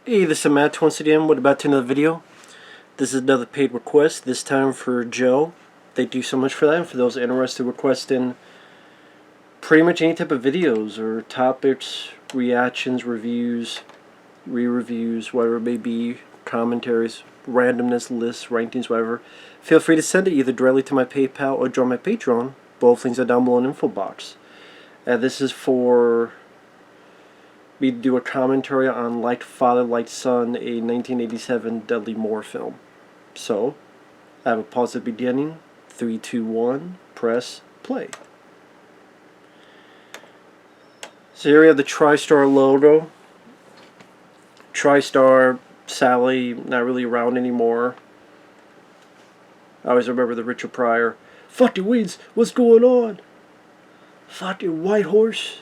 Hey, this is Matt once again. What about another video? This is another paid request, this time for Joe. Thank you so much for that. And for those interested requesting pretty much any type of videos or topics, reactions, reviews, re-reviews, whatever it may be, commentaries, randomness, lists, rankings, whatever, feel free to send it either directly to my PayPal or join my Patreon. Both links are down below in the info box. This is for me to do a commentary on Like Father, Like Son, a 1987 Dudley Moore film. So, I have a pause at the beginning. 3, 2, 1, press play. So here we have the TriStar logo. TriStar, Sally, not really around anymore. I always remember the Richard Pryor. Fucking weeds, what's going on? Fucking white horse.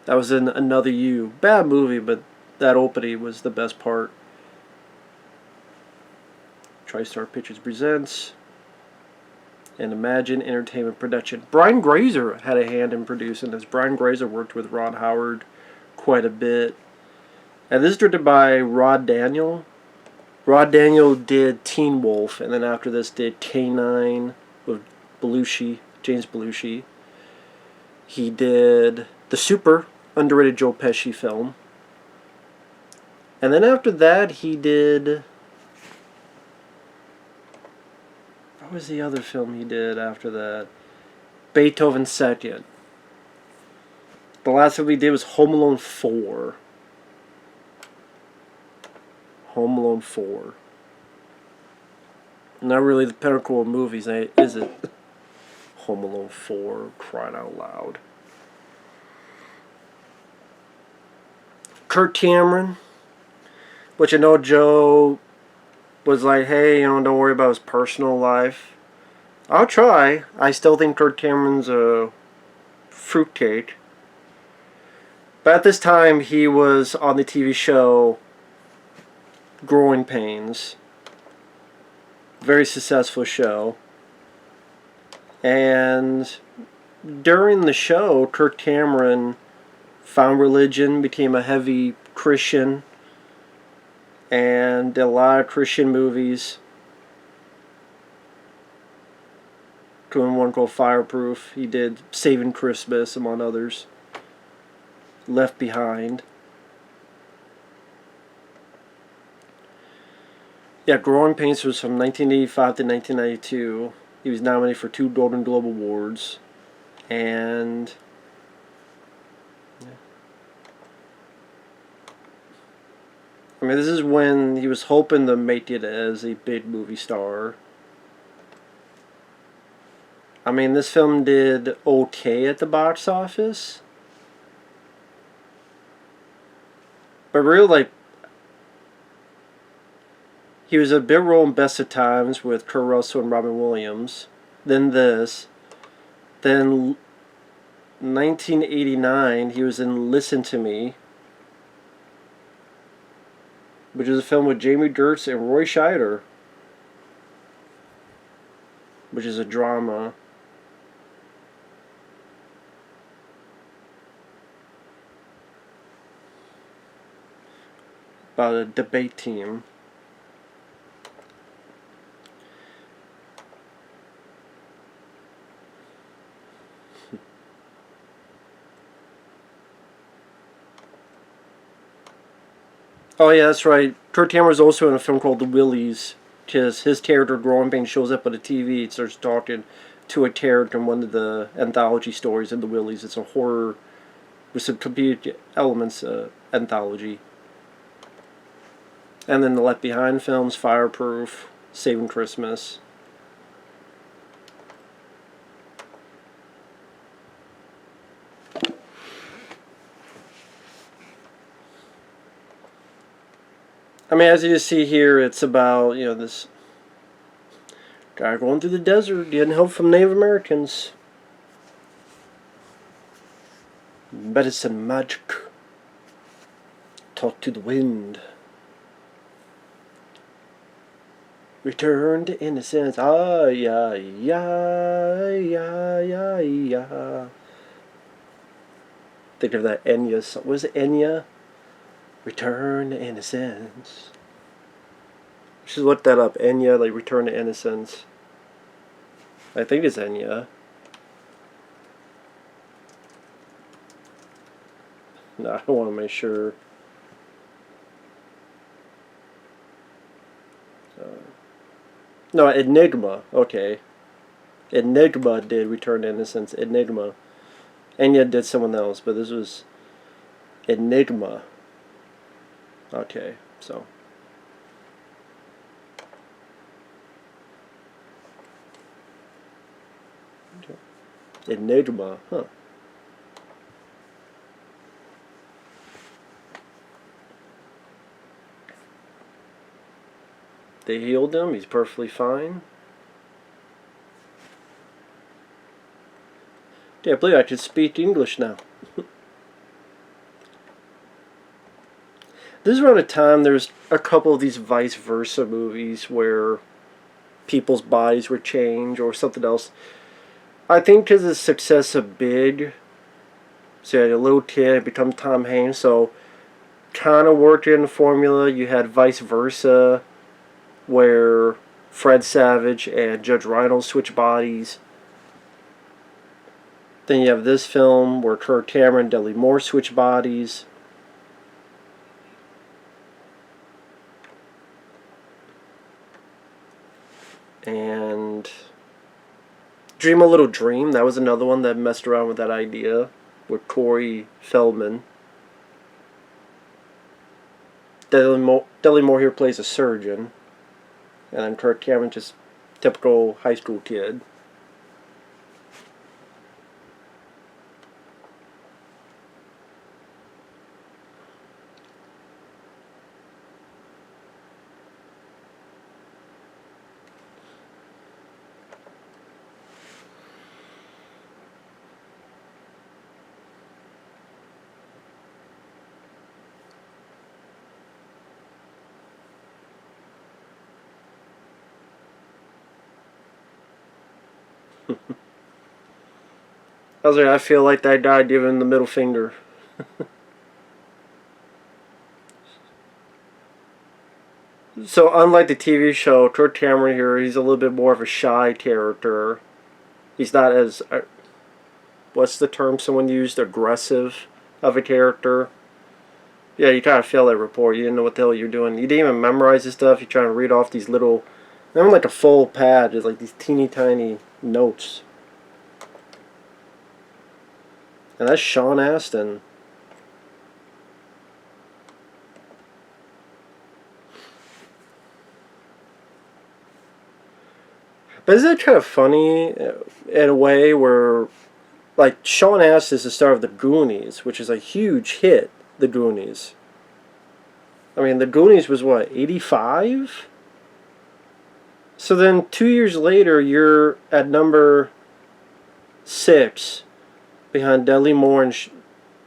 That was in Another You. Bad movie, but that opening was the best part. TriStar Pictures presents and Imagine Entertainment production. Brian Grazer had a hand in producing this. Brian Grazer worked with Ron Howard quite a bit. And this is directed by Rod Daniel. Rod Daniel did Teen Wolf, and then after this did K9 with Belushi, James Belushi. He did the super underrated Joe Pesci film. And then after that he did... What was the other film he did after that? Beethoven Second. The last film he did was Home Alone 4. Home Alone 4. Not really the pinnacle of movies, is it? Home Alone 4, crying out loud. Kirk Cameron, which I know Joe was like, hey, don't worry about his personal life. I'll try. I still think Kirk Cameron's a fruitcake. But at this time, he was on the TV show Growing Pains. Very successful show. And during the show, Kirk Cameron found religion, became a heavy Christian, and did a lot of Christian movies. Doing one called Fireproof. He did Saving Christmas, among others. Left Behind. Yeah, Growing Pains was from 1985 to 1992. He was nominated for 2 Golden Globe Awards. And... I mean, this is when he was hoping to make it as a big movie star. I mean, this film did okay at the box office. But really, like, he was a big role in Best of Times with Kurt Russell and Robin Williams. Then this. Then 1989, he was in Listen to Me, which is a film with Jamie Gertz and Roy Scheider, which is a drama. About a debate team. Oh yeah, that's right. Kirk Cameron was also in a film called The Willies, because his character Growing Pains shows up on the TV and starts talking to a character in one of the anthology stories in The Willies. It's a horror with some comedic elements anthology. And then the Left Behind films, Fireproof, Saving Christmas. I mean, as you see here, it's about, this guy going through the desert, getting help from Native Americans. Medicine magic. Talk to the wind. Return to innocence. Ah, yeah, yeah, yeah, yeah, yeah. Think of that Enya song. Was it Enya? Return to Innocence. You should look that up. Enya, like Return to Innocence. I think it's Enya. No, I want to make sure. No, Enigma. Okay. Enigma did Return to Innocence. Enigma. Enya did someone else, but this was Enigma. Okay, so. Enigma, huh. They healed him, he's perfectly fine. Yeah, I believe I could speak English now. This is around a time there's a couple of these vice versa movies where people's bodies were changed or something else. I think because of the success of Big, so you had a little kid become Tom Hanks, so kind of worked in the formula. You had vice versa, where Fred Savage and Judge Reinhold switch bodies. Then you have this film where Kirk Cameron and Dudley Moore switch bodies. And Dream a Little Dream, that was another one that messed around with that idea with Corey Feldman. Dudley Moore here plays a surgeon, and then Kirk Cameron just typical high school kid. I feel like that guy giving the middle finger. So unlike the TV show, Kirk Cameron here, he's a little bit more of a shy character. He's not as, what's the term someone used, aggressive of a character. Yeah, you kind of failed that report. You didn't know what the hell you're doing. You didn't even memorize this stuff. You're trying to read off these little, not like a full pad, it's like these teeny tiny notes. And that's Sean Astin. But isn't it kind of funny in a way where, like, Sean Astin is the star of The Goonies, which is a huge hit, The Goonies. I mean, The Goonies was what, 85? So then 2 years later, you're at number 6 behind Dudley Moore and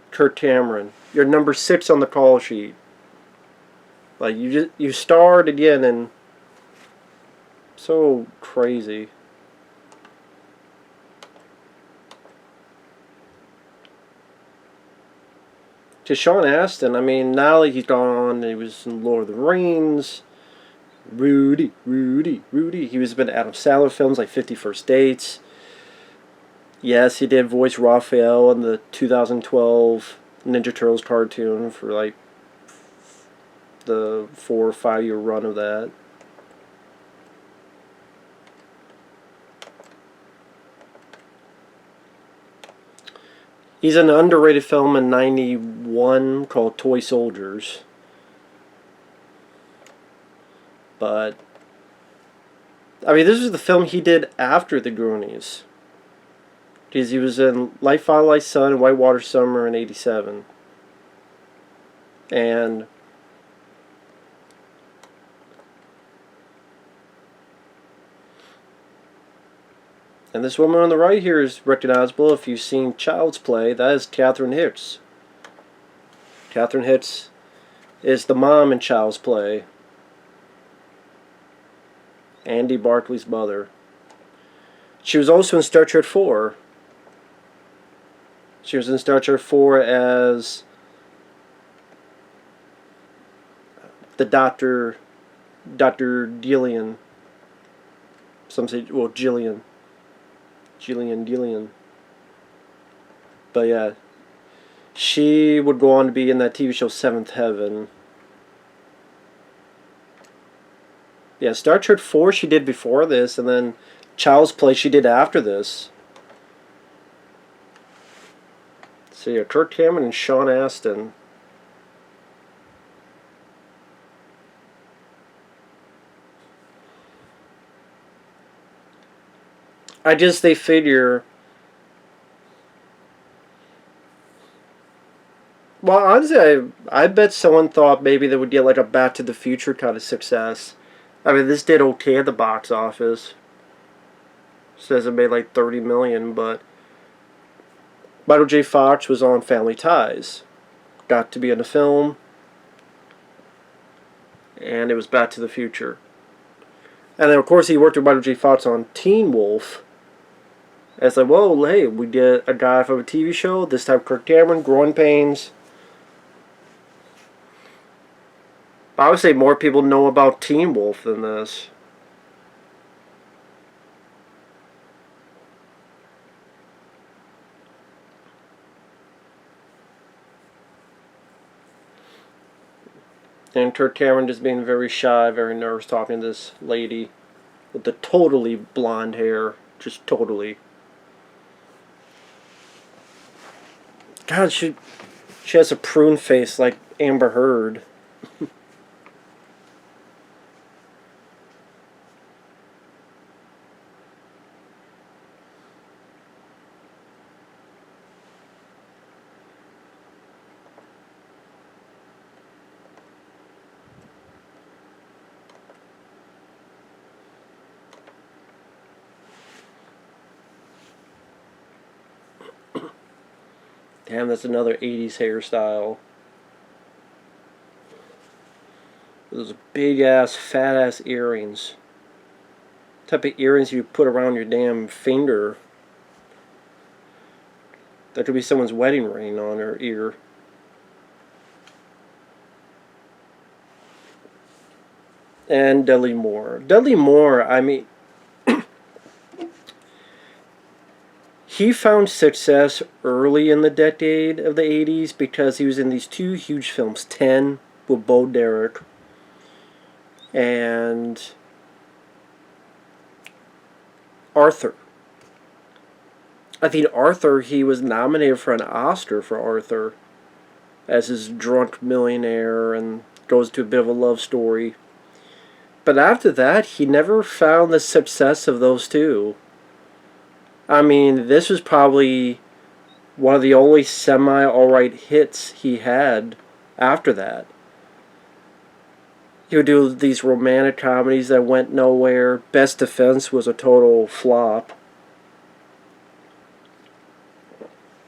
Kirk Cameron. You're number 6 on the call sheet. Like, you starred again, and so crazy. To Sean Astin, I mean, now that he's gone on, he was in Lord of the Rings, Rudy. He was in Adam Sandler films like 50 First Dates. Yes, he did voice Raphael in the 2012 Ninja Turtles cartoon for like the 4 or 5 year run of that. He's in an underrated film in '91 called Toy Soldiers. But, I mean, this is the film he did after The Goonies. Because he was in Light, Father, Light, Son, and Whitewater Summer in '87. And this woman on the right here is recognizable if you've seen Child's Play. That is Catherine Hicks. Catherine Hicks is the mom in Child's Play. Andy Barclay's mother. She was also in Star Trek 4. She was in Star Trek 4 as The Dr. Delian. Some say, well, Jillian. Delian. But yeah, she would go on to be in that TV show Seventh Heaven. Yeah, Star Trek 4 she did before this, and then Child's Play she did after this. So yeah, Kirk Cameron and Sean Astin. They figure. Well, honestly, I bet someone thought maybe they would get like a Back to the Future kind of success. I mean, this did okay at the box office. Says it made like 30 million, but Michael J. Fox was on Family Ties. Got to be in the film. And it was Back to the Future. And then, of course, he worked with Michael J. Fox on Teen Wolf. And it's like, well, hey, we get a guy from a TV show. This time, Kirk Cameron, Growing Pains. I would say more people know about Teen Wolf than this. And Kirk Cameron just being very shy, very nervous, talking to this lady with the totally blonde hair. Just totally. God, she has a prune face like Amber Heard. Damn, that's another 80s hairstyle. Those big ass, fat ass earrings. Type of earrings you put around your damn finger. That could be someone's wedding ring on her ear. And Dudley Moore. Dudley Moore, I mean, he found success early in the decade of the 80s because he was in these two huge films, 10 with Bo Derek and Arthur. I think Arthur, he was nominated for an Oscar for Arthur as his drunk millionaire and goes to a bit of a love story. But after that, he never found the success of those two. I mean, this was probably one of the only semi-alright hits he had after that. He would do these romantic comedies that went nowhere. Best Defense was a total flop.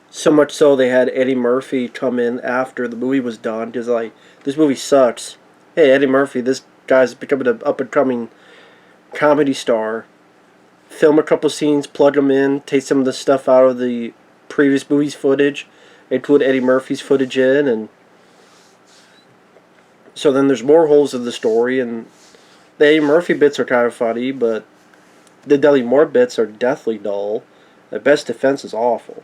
So much so they had Eddie Murphy come in after the movie was done because, like, this movie sucks. Hey, Eddie Murphy, this guy's becoming an up-and-coming comedy star. Film a couple scenes, plug them in, take some of the stuff out of the previous movie's footage, include Eddie Murphy's footage in, and so then there's more holes in the story, and the Eddie Murphy bits are kind of funny, but the Dudley Moore bits are deathly dull. The Best Defense is awful.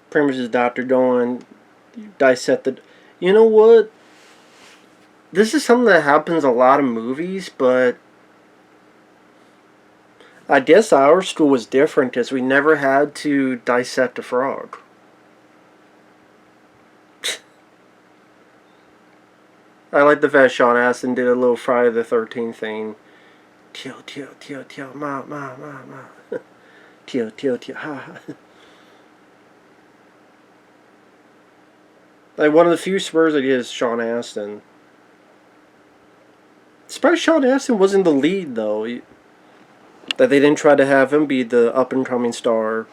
Pretty much his doctor going, dissect the... You know what? This is something that happens in a lot of movies, but I guess our school was different because we never had to dissect a frog. I like the fact Sean Astin did a little Friday the 13th thing. Tio, tio, tio, tio, ma, ma, ma, ma. Tio, tio, tio, ha, ha. Like, one of the few Spurs I get is Sean Astin. Surprised Sean Astin wasn't the lead, though. That they didn't try to have him be the up-and-coming star.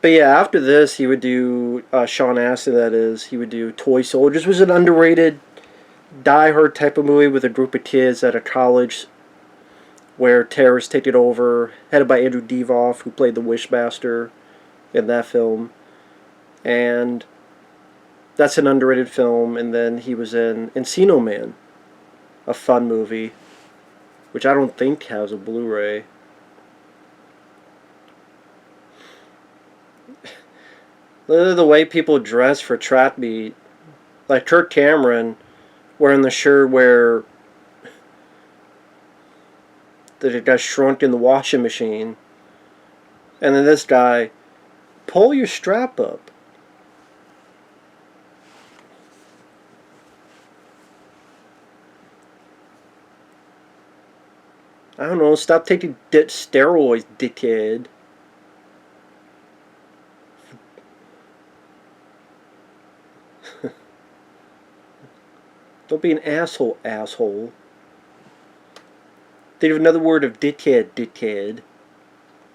But yeah, after this, he would do Sean Astin. That is, he would do Toy Soldiers, which was an underrated, die-hard type of movie with a group of kids at a college where terrorists take it over, headed by Andrew Divoff, who played the Wishmaster in that film. And that's an underrated film. And then he was in Encino Man, a fun movie, which I don't think has a Blu-ray. Literally the way people dress for trap meet, like Kirk Cameron wearing the shirt where that it got shrunk in the washing machine, and then this guy, pull your strap up. I don't know, stop taking steroids, dickhead. Don't be an asshole, asshole. Think of another word of dickhead, dickhead.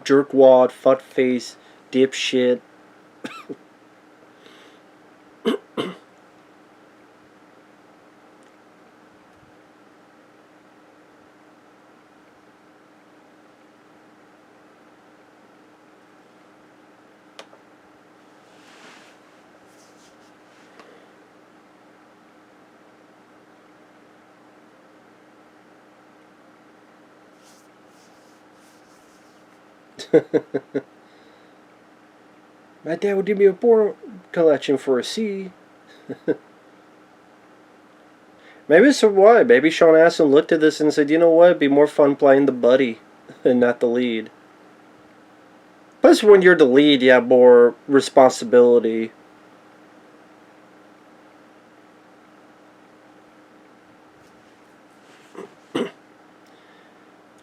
Jerkwad, fuckface, dipshit. My dad would give me a porn collection for a C. Maybe it's why. Maybe Sean Astin looked at this and said, you know what, it'd be more fun playing the buddy and not the lead. Plus, when you're the lead, you have more responsibility.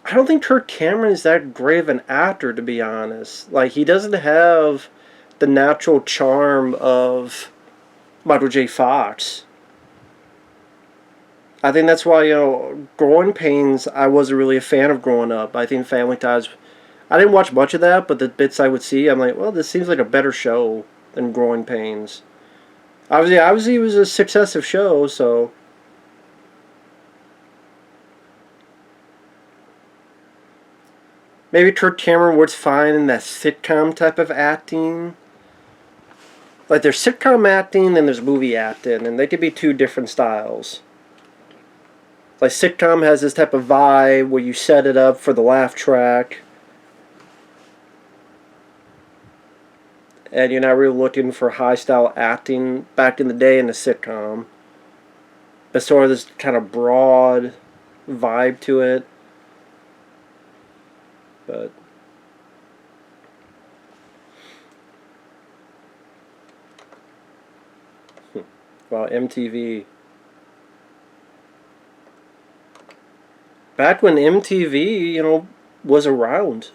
I don't think Kirk Cameron is that great of an actor, to be honest. Like, he doesn't have the natural charm of Michael J. Fox. I think that's why, Growing Pains, I wasn't really a fan of growing up. I think Family Ties, I didn't watch much of that, but the bits I would see, I'm like, well, this seems like a better show than Growing Pains. Obviously it was a successive show, so... Maybe Kirk Cameron works fine in that sitcom type of acting. Like, there's sitcom acting and there's movie acting, and they could be two different styles. Like, sitcom has this type of vibe where you set it up for the laugh track, and you're not really looking for high-style acting back in the day in a sitcom. But sort of this kind of broad vibe to it. But... Wow, MTV. Back when MTV, was around.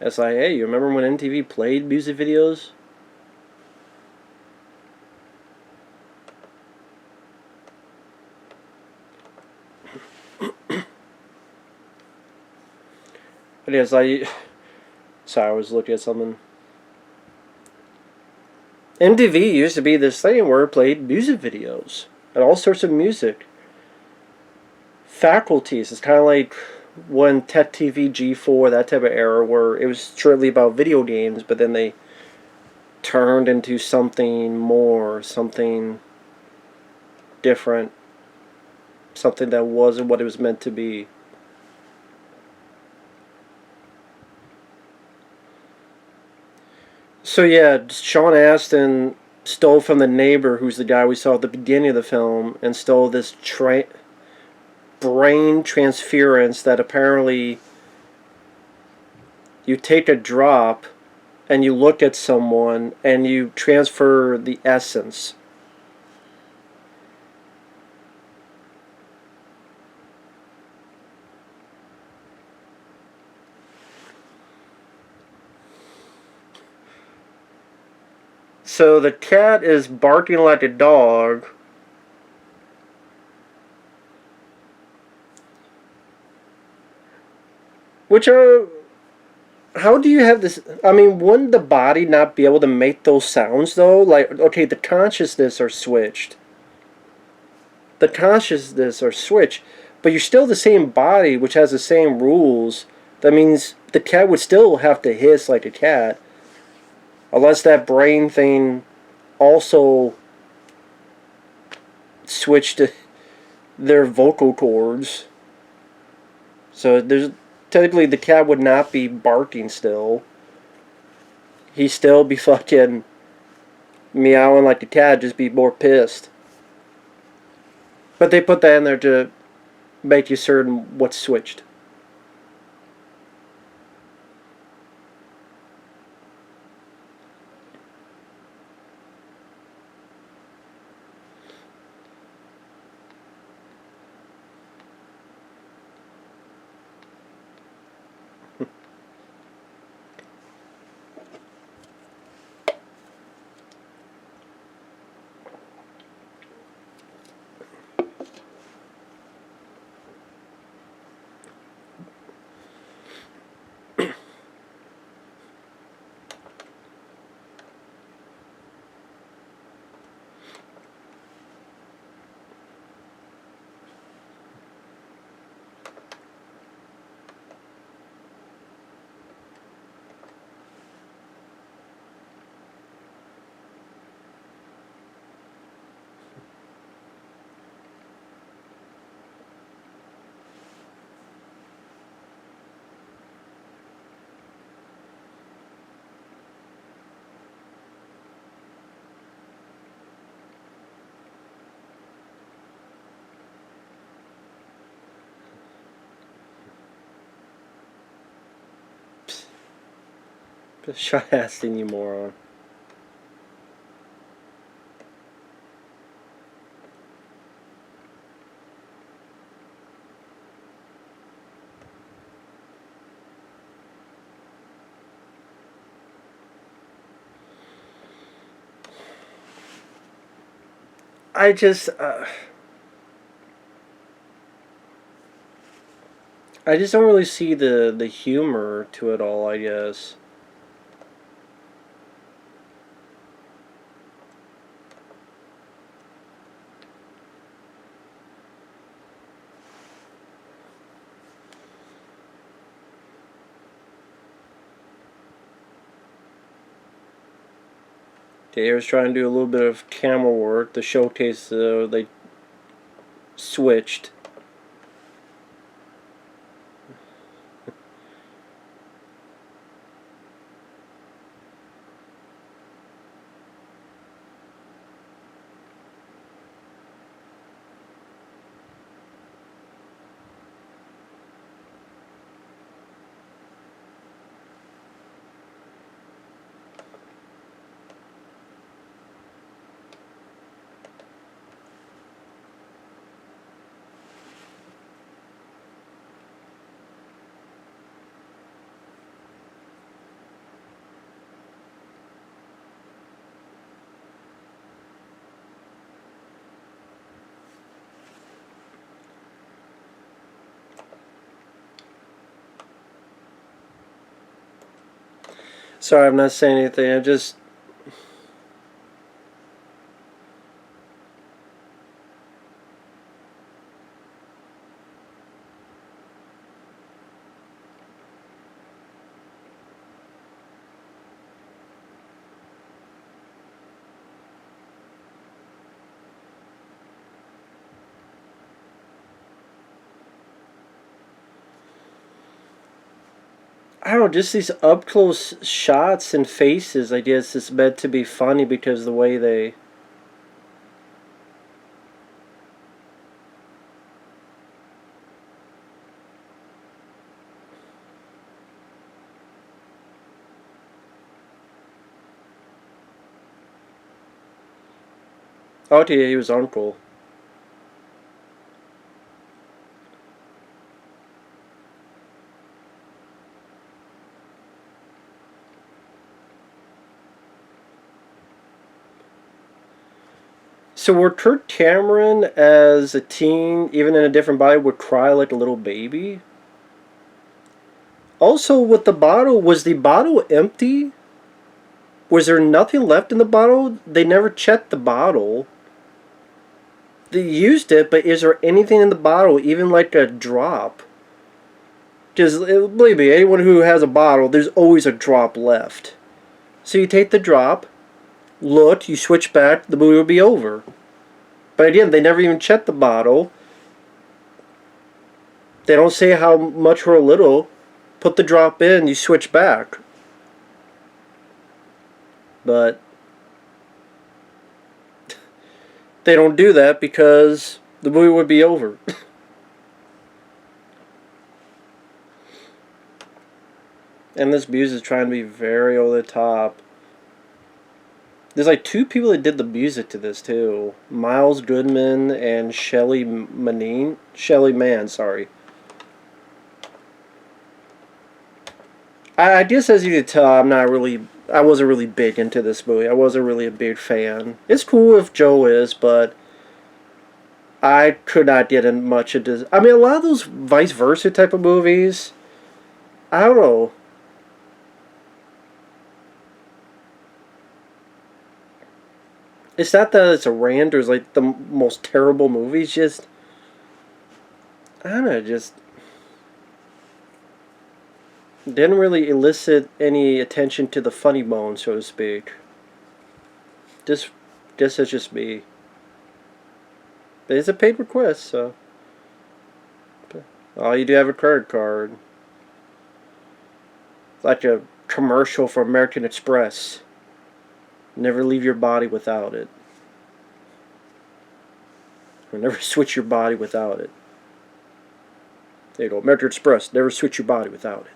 It's like, hey, you remember when MTV played music videos? It is like... Sorry, I was looking at something. MTV used to be this thing where it played music videos. And all sorts of music. Faculties. It's kind of like when Tech TV G4, that type of era, where it was strictly about video games, but then they turned into something more, something different, something that wasn't what it was meant to be. So yeah, Sean Astin stole from the neighbor, who's the guy we saw at the beginning of the film, and stole this brain transference that apparently you take a drop and you look at someone and you transfer the essence. So the cat is barking like a dog, Which are... How do you have this... I mean, wouldn't the body not be able to make those sounds, though? Like, okay, the consciousness are switched. The consciousness are switched. But you're still the same body, which has the same rules. That means the cat would still have to hiss like a cat. Unless that brain thing also switched to their vocal cords. So there's... Technically, the cat would not be barking still. He'd still be fucking meowing like the cat, just be more pissed. But they put that in there to make you certain what's switched. Shut asking you, moron. I just don't really see the humor to it all, I guess. They was trying to do a little bit of camera work to showcase they switched. Sorry, I'm not saying anything. I just... I don't know, just these up close shots and faces, I guess it's meant to be funny because the way they... Oh, yeah, he was uncle. So were Kirk Cameron as a teen, even in a different body, would cry like a little baby? Also, with the bottle, was the bottle empty? Was there nothing left in the bottle? They never checked the bottle. They used it, but is there anything in the bottle, even like a drop? Because, believe me, anyone who has a bottle, there's always a drop left. So you take the drop, look, you switch back, the movie will be over. But again, they never even checked the bottle. They don't say how much or little. Put the drop in, you switch back. But they don't do that because the movie would be over. And this music is trying to be very over the top. There's like 2 people that did the music to this too. Miles Goodman and Shelley Mann, sorry. I guess as you can tell, I wasn't really big into this movie. I wasn't really a big fan. It's cool if Joe is, but I could not get in much of this. I mean, a lot of those vice versa type of movies, I don't know. It's not that it's a rant or it's like the most terrible movies, just, I don't know, just didn't really elicit any attention to the funny bone, so to speak. This is just me. But it's a paid request, so. Oh, you do have a credit card. It's like a commercial for American Express. Never leave your body without it. Or never switch your body without it. There you go, American Express. Never switch your body without it.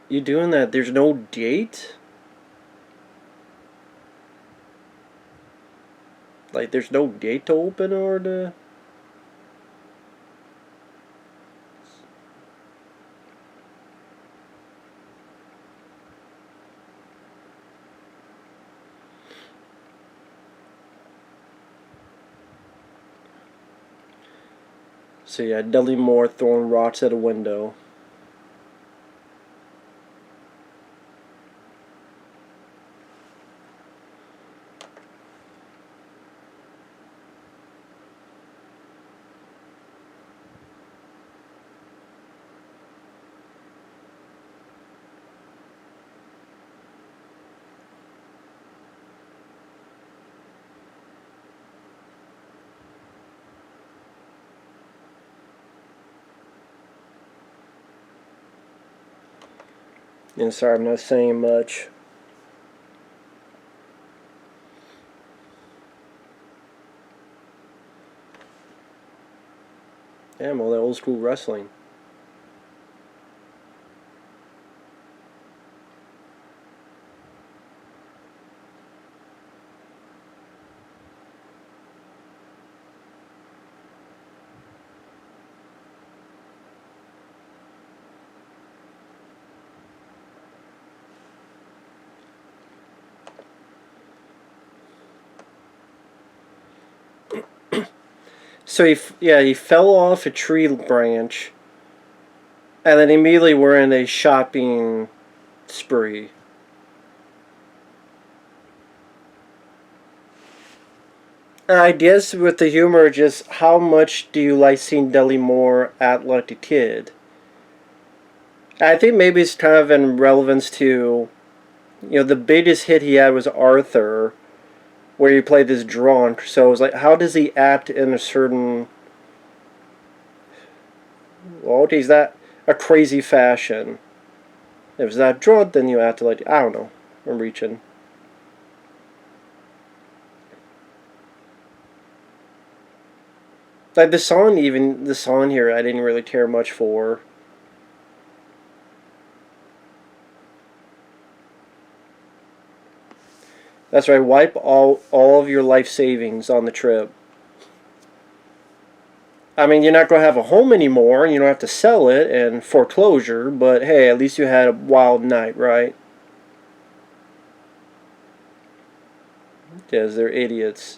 You doing that? There's no date? Like, there's no date to open or to... So yeah, Dudley Moore throwing rocks at a window. And sorry, I'm not saying much. Damn, all that old school wrestling. So he fell off a tree branch, and then immediately we're in a shopping spree. And I guess with the humor, just how much do you like seeing Dudley Moore act like a kid? I think maybe it's kind of in relevance to, the biggest hit he had was Arthur, where he played this drunk. So it was like, how does he act in a certain, well, is that a crazy fashion? If it's that drunk, then you act like, I don't know, I'm reaching. Like the song here, I didn't really care much for. That's right, wipe all of your life savings on the trip. I mean, you're not going to have a home anymore, and you don't have to sell it and foreclosure, but hey, at least you had a wild night, right? Because they're idiots.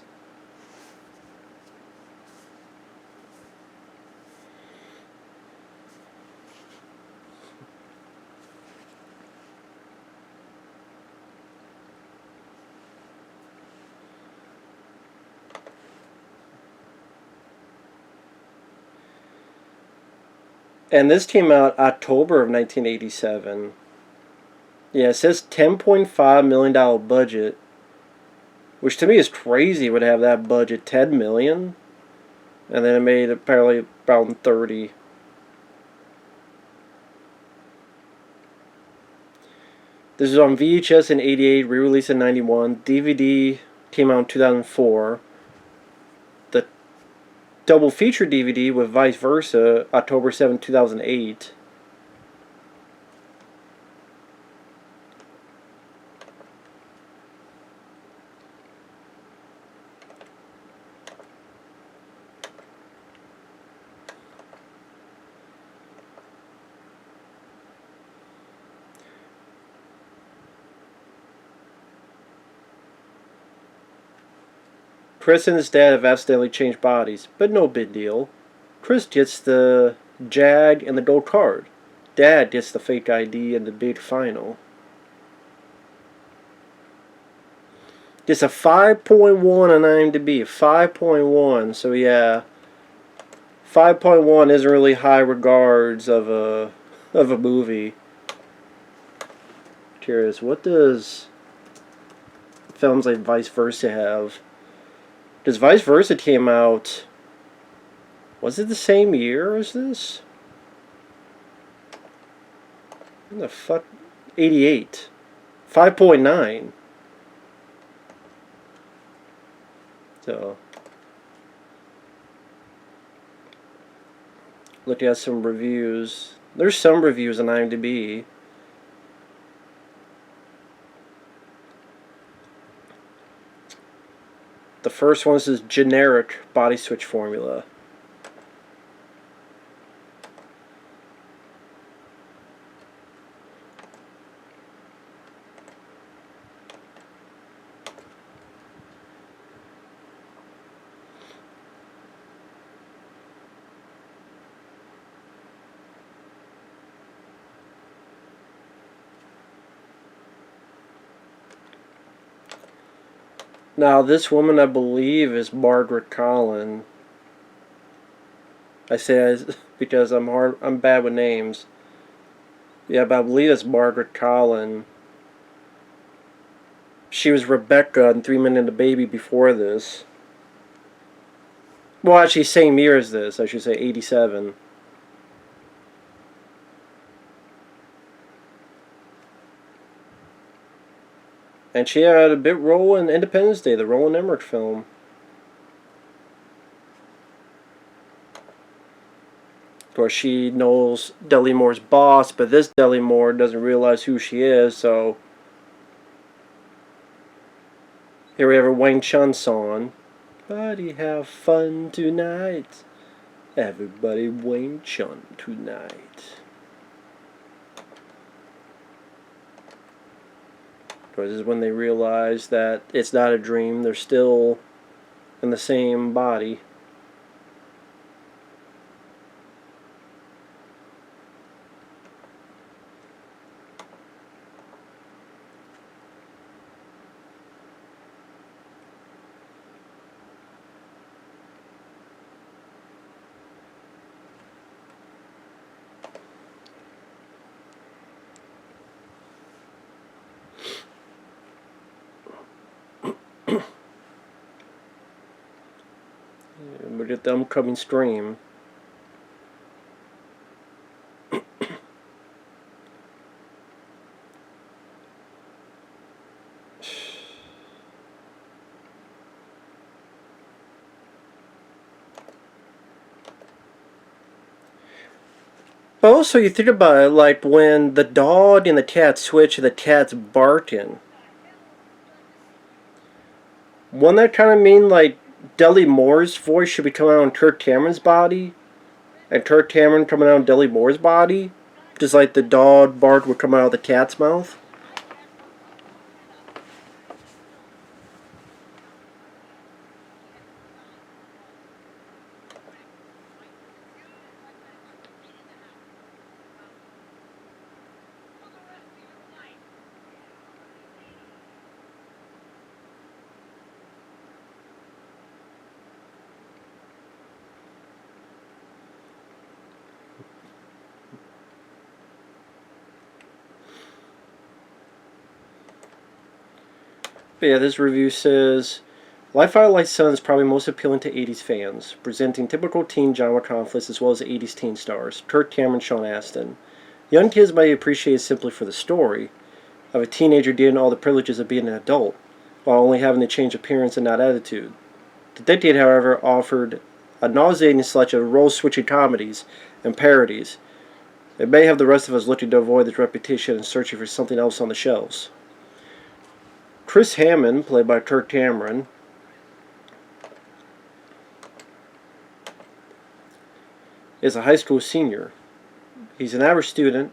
And this came out October of 1987. Yeah, it says $10.5 million budget, which to me is crazy. It would have that budget, $10 million, and then it made apparently around 30. This is on VHS in '88, re-released in '91. DVD came out in 2004. The double feature DVD with Vice Versa, October 7, 2008. Chris and his dad have accidentally changed bodies, but no big deal. Chris gets the Jag and the gold card. Dad gets the fake ID and the big final. Gets a 5.1 on IMDb. 5.1. So yeah, 5.1 isn't really high regards of a movie. Curious, what does films like Vice Versa have? Because Vice Versa came out, was it the same year as this? What the fuck? 88. 5.9. So, look at some reviews. There's some reviews on IMDb. The first one is generic body switch formula. Now, this woman, I believe, is Margaret Collin. I say because I'm bad with names. Yeah, but I believe it's Margaret Collin. She was Rebecca in 3 Men and a Baby before this. Well, actually, same year as this. I should say 87. And she had a big role in Independence Day, the Roland Emmerich film. Of course, she knows Dudley Moore's boss, but this Dudley Moore doesn't realize who she is, so here we have a Wang Chun song. Everybody have fun tonight. Everybody Wang Chun tonight. This is when they realize that it's not a dream, they're still in the same body. Look at the upcoming stream. But also, you think about it, like when the dog and the cat switch and the cat's barking. Wouldn't that kind of mean like Dudley Moore's voice should be coming out on Kirk Cameron's body? And Kirk Cameron coming out on Dudley Moore's body? Just like the dog bark would come out of the cat's mouth? But yeah, this review says, Life Firelight Sun is probably most appealing to 80s fans, presenting typical teen genre conflicts as well as 80s teen stars, Kirk, Cameron, Sean Astin. Young kids might appreciate it simply for the story of a teenager dealing all the privileges of being an adult, while only having to change appearance and not attitude. The decade, however, offered a nauseating selection of role-switching comedies and parodies. It may have the rest of us looking to avoid this repetition and searching for something else on the shelves. Chris Hammond, played by Kirk Cameron, is a high school senior. He's an average student,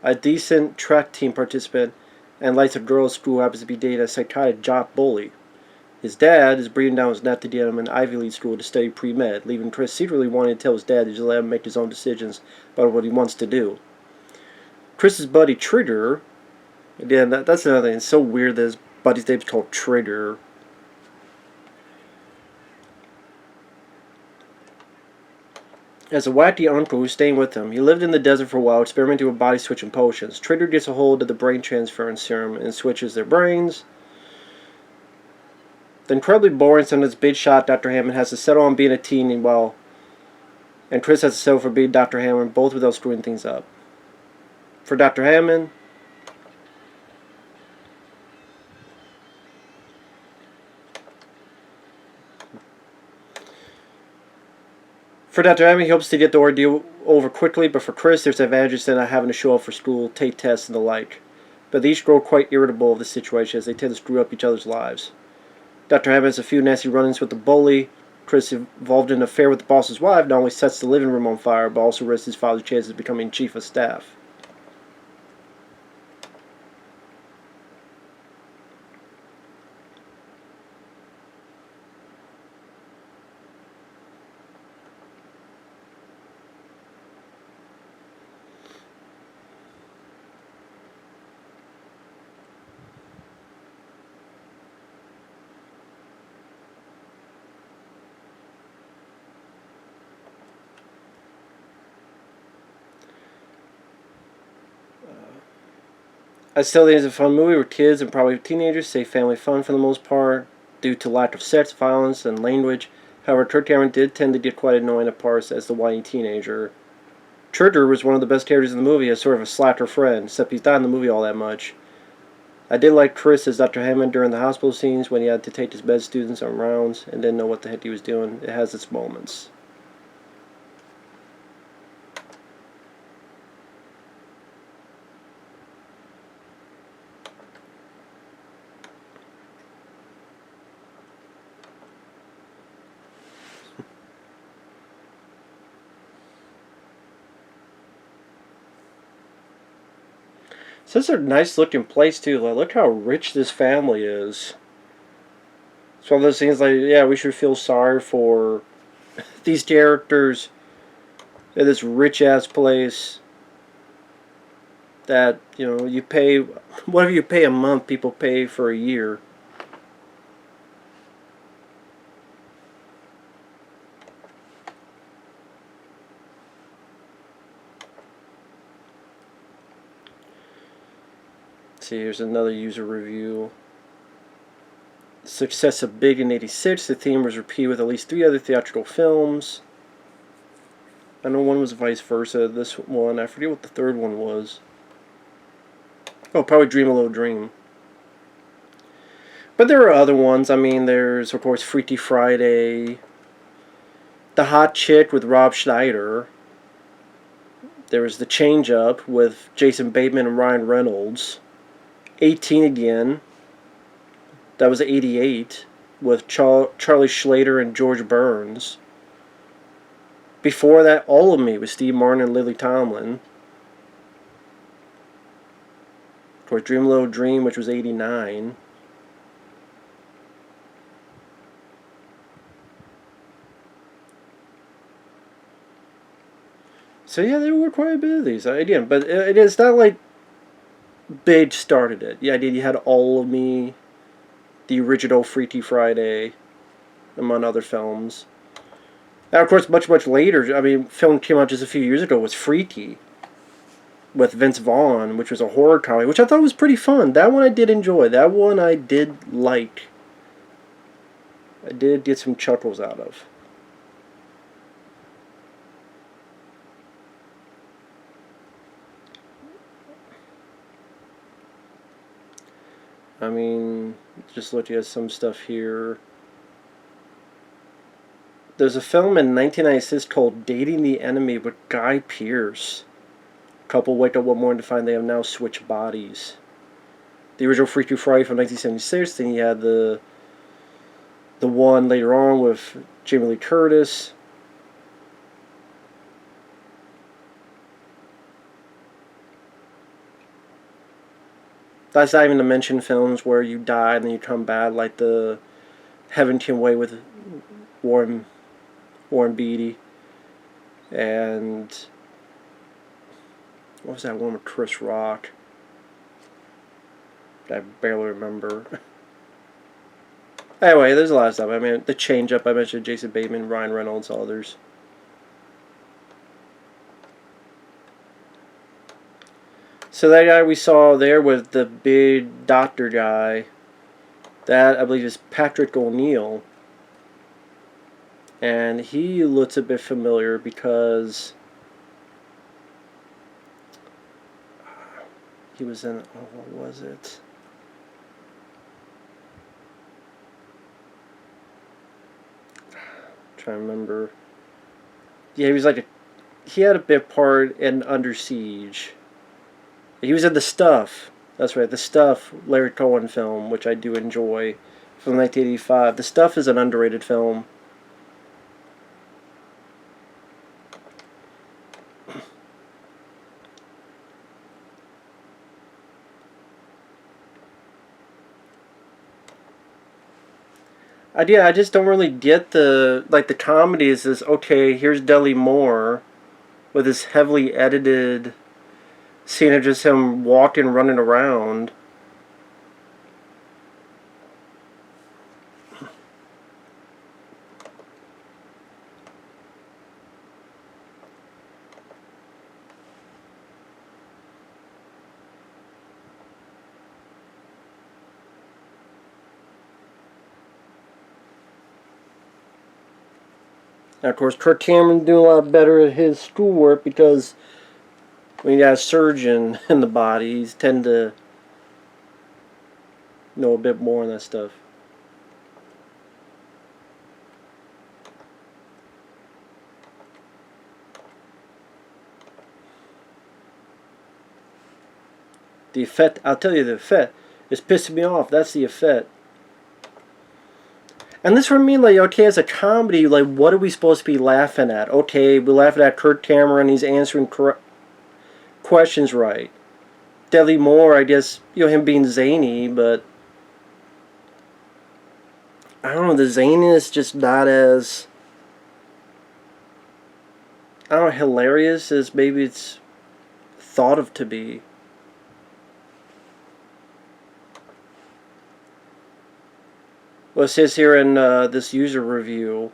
a decent track team participant, and likes a girl at school who happens to be dating a psychotic jock bully. His dad is breathing down his neck to get him an Ivy League school to study pre-med, leaving Chris secretly wanting to tell his dad to just let him make his own decisions about what he wants to do. Chris's buddy Trigger, again, that's another thing. It's so weird that his buddy's name's called Trigger. As a wacky uncle who's staying with him, he lived in the desert for a while, experimenting with body switching potions. Trigger gets a hold of the brain transference serum and switches their brains. The incredibly boring son of this big shot Dr. Hammond has to settle on being a teen, and Chris has to settle for being Dr. Hammond, both without screwing things up. For Dr. Hammond, he hopes to get the ordeal over quickly, but for Chris, there's advantages to not having to show up for school, take tests, and the like. But they each grow quite irritable of the situation as they tend to screw up each other's lives. Dr. Hammond has a few nasty run-ins with the bully. Chris, involved in an affair with the boss's wife, not only sets the living room on fire, but also risks his father's chances of becoming chief of staff. I still think it's a fun movie where kids and probably teenagers say family fun for the most part, due to lack of sex, violence, and language. However, Kirk Cameron did tend to get quite annoying at parts as the whiny teenager. Trigger was one of the best characters in the movie as sort of a slacker friend, except he's not in the movie all that much. I did like Chris as Dr. Hammond during the hospital scenes when he had to take his med students on rounds and didn't know what the heck he was doing. It has its moments. So this is a nice looking place too. Like, look how rich this family is. It's one of those things like, yeah, we should feel sorry for these characters in this rich ass place that, you pay, whatever you pay a month, people pay for a year. See, here's another user review. Success of Big in '86. The theme was repeated with at least 3 other theatrical films. I know one was vice versa. This one, I forget what the third one was. Oh, probably Dream a Little Dream. But there are other ones. I mean, there's, of course, Freaky Friday. The Hot Chick with Rob Schneider. There was The Change Up with Jason Bateman and Ryan Reynolds. 18 Again. That was '88 with Charlie Schlater and George Burns. Before that, All of Me with Steve Martin and Lily Tomlin. Of course, Dream a Little Dream, which was '89. So yeah, there were quite a bit of these. Again, but it's not like Big started it. Yeah, you had All of Me, the original Freaky Friday, among other films. Now, of course, much later, film came out just a few years ago, was Freaky. with Vince Vaughn, which was a horror comedy, which I thought was pretty fun. That one I did enjoy. That one I did like. I did get some chuckles out of. I mean, just looking at some stuff here. There's a film in 1996 called Dating the Enemy with Guy Pearce. A couple wake up one morning to find they have now switched bodies. The original Freaky Friday from 1976. Then you had the one later on with Jamie Lee Curtis. That's not even to mention films where you die and then you come back, like the Heaven Can Wait with Warren Beatty. And what was that one with Chris Rock? I barely remember. Anyway, there's a lot of stuff. I mean, The Change Up, I mentioned Jason Bateman, Ryan Reynolds, others. So that guy we saw there was the big doctor guy. That, I believe, is Patrick O'Neill. And he looks a bit familiar because he was in, oh, what was it? I'm trying to remember. Yeah, he was like he had a bit part in Under Siege. He was in The Stuff. That's right, The Stuff, Larry Cohen film, which I do enjoy, from 1985. The Stuff is an underrated film. I just don't really get the comedy is this, okay, here's Dudley Moore with this heavily edited scene of just him walking, running around. And of course, Kirk Cameron doing a lot better at his schoolwork because when you got a surgeon in the body, he's tend to know a bit more on that stuff. The effect, I'll tell you, the effect is pissing me off. That's the effect. And this would mean, like, okay, as a comedy, like, what are we supposed to be laughing at? Okay, we're laughing at Kirk Cameron, he's answering questions right. Dudley Moore, I guess, him being zany, but I don't know, the zaniness just not as, I don't know, hilarious as maybe it's thought of to be. Well, it says here in this user review,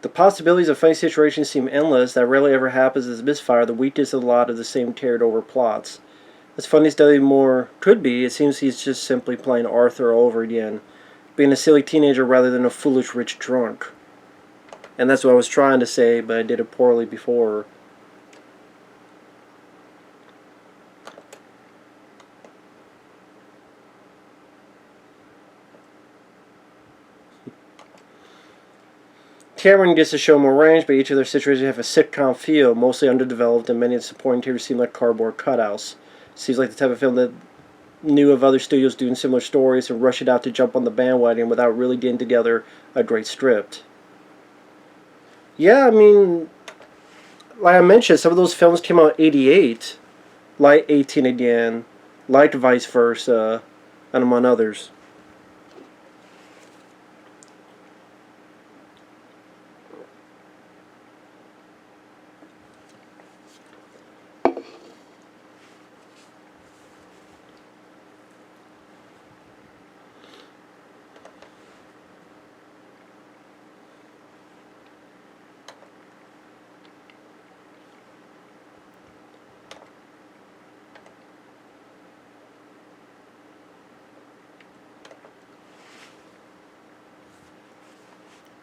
the possibilities of funny situations seem endless. That rarely ever happens as misfire. The weakness of a lot of the same carried over plots. As funny as Dudley Moore could be, it seems he's just simply playing Arthur over again, being a silly teenager rather than a foolish rich drunk. And that's what I was trying to say, but I did it poorly before. Cameron gets to show more range, but each of their situations have a sitcom feel, mostly underdeveloped, and many of the supporting characters seem like cardboard cutouts. Seems like the type of film that knew of other studios doing similar stories and rushed it out to jump on the bandwagon without really getting together a great script. Yeah, I mean, like I mentioned, some of those films came out in '88, like 18 Again, like Vice Versa, and among others.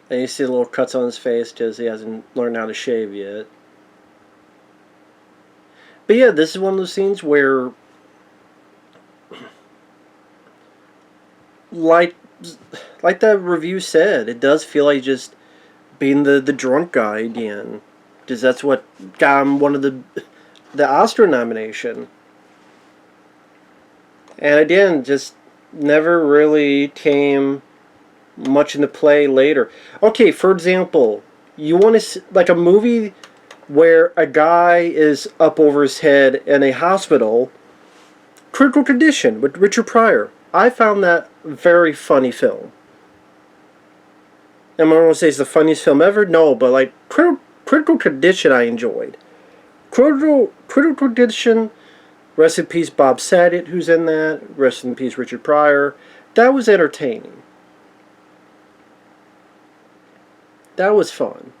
And you see the little cuts on his face because he hasn't learned how to shave yet. But yeah, this is one of those scenes where, like, like that review said, it does feel like just being the drunk guy again, because that's what got him one of the Oscar nomination. And again, just never really came much into play later. Okay, for example, you want to like a movie where a guy is up over his head in a hospital, critical condition with Richard Pryor. I found that very funny film. Am I going to say it's the funniest film ever? No, but like critical condition, I enjoyed. Critical condition. Rest in peace, Bob Saget, who's in that. Rest in peace, Richard Pryor. That was entertaining. That was fun.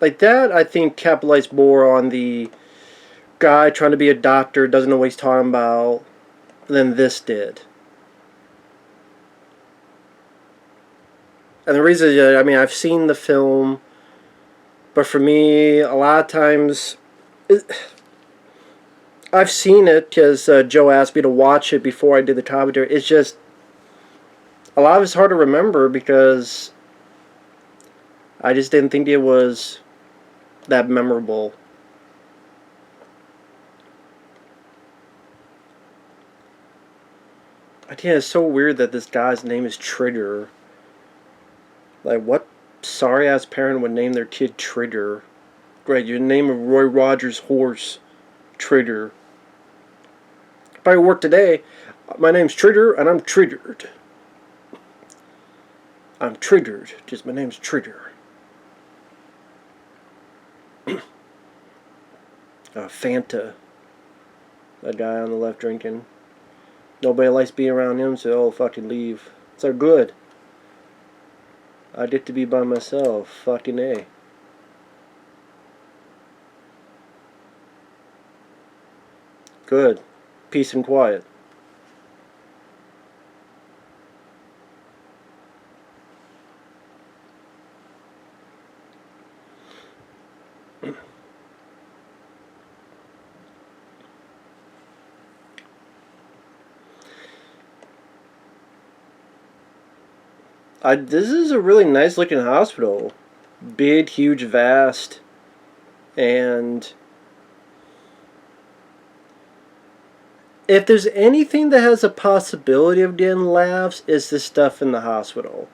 Like that, I think capitalized more on the guy trying to be a doctor, doesn't know what he's talking about, than this did. And the reason is, I mean, I've seen the film, but for me, a lot of times, I've seen it because Joe asked me to watch it before I did the commentary. It's just, a lot of it's hard to remember because I just didn't think it was that memorable. I think it's so weird that this guy's name is Trigger. Like, what sorry ass parent would name their kid Trigger? Great, you name a Roy Rogers horse Trigger. If I work today, my name's Trigger and I'm triggered. I'm triggered because my name's Trigger. Fanta. That guy on the left drinking. Nobody likes being around him, so they'll fucking leave. So good. I get to be by myself. Fucking A. Good. Peace and quiet. This is a really nice looking hospital. Big, huge, vast. And if there's anything that has a possibility of getting laughs, it's this stuff in the hospital.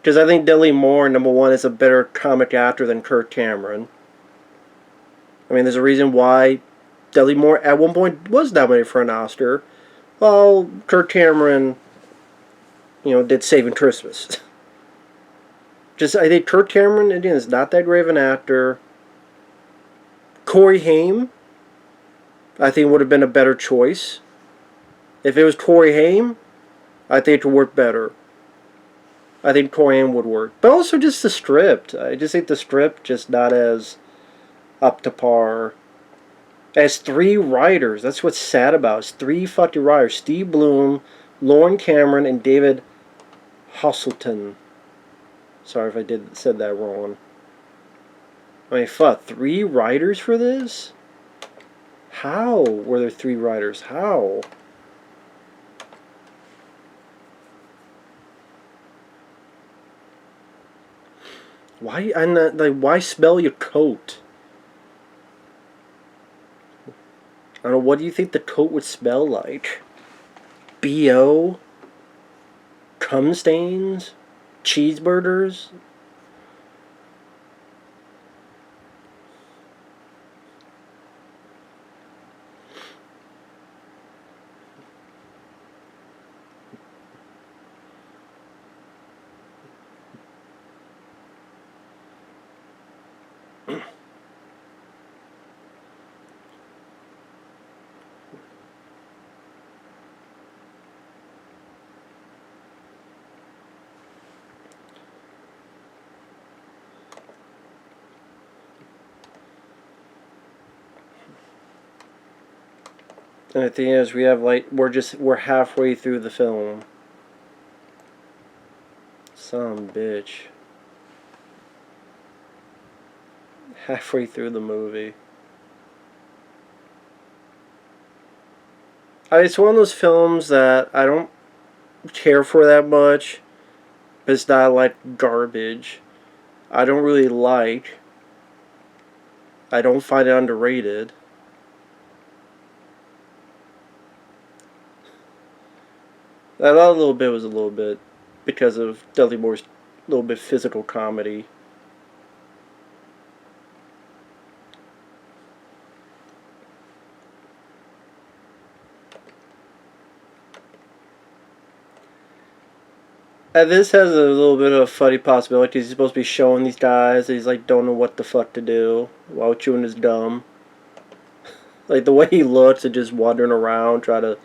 Because I think Dudley Moore, number one, is a better comic actor than Kirk Cameron. I mean, there's a reason why Dudley Moore at one point was nominated for an Oscar. Well, Kirk Cameron, did Saving Christmas. I think Kirk Cameron, again, is not that great of an actor. Corey Haim, I think, would have been a better choice. If it was Corey Haim, I think it would work better. I think Corey Haim would work. But also just the script. I just think the script just not as up to par. As 3 writers, that's what's sad about it. It's 3 fucking writers. Steve Bloom, Lauren Cameron, and David Hasselton. Sorry if I said that wrong. I mean, fuck, 3 writers for this? How were there 3 writers? How? Why? I'm not, like, why spell your coat? I don't know. What do you think the coat would smell like? B.O. Cum stains? Cheeseburgers? And the thing is, we're halfway through the film. Son of a bitch. Halfway through the movie. It's one of those films that I don't care for that much. But it's not like garbage. I don't really like. I don't find it underrated. That little bit was a little bit because of Dudley Moore's little bit physical comedy. And this has a little bit of a funny possibility. He's supposed to be showing these guys that he's like don't know what the fuck to do while chewing his gum. Like the way he looks and just wandering around, trying to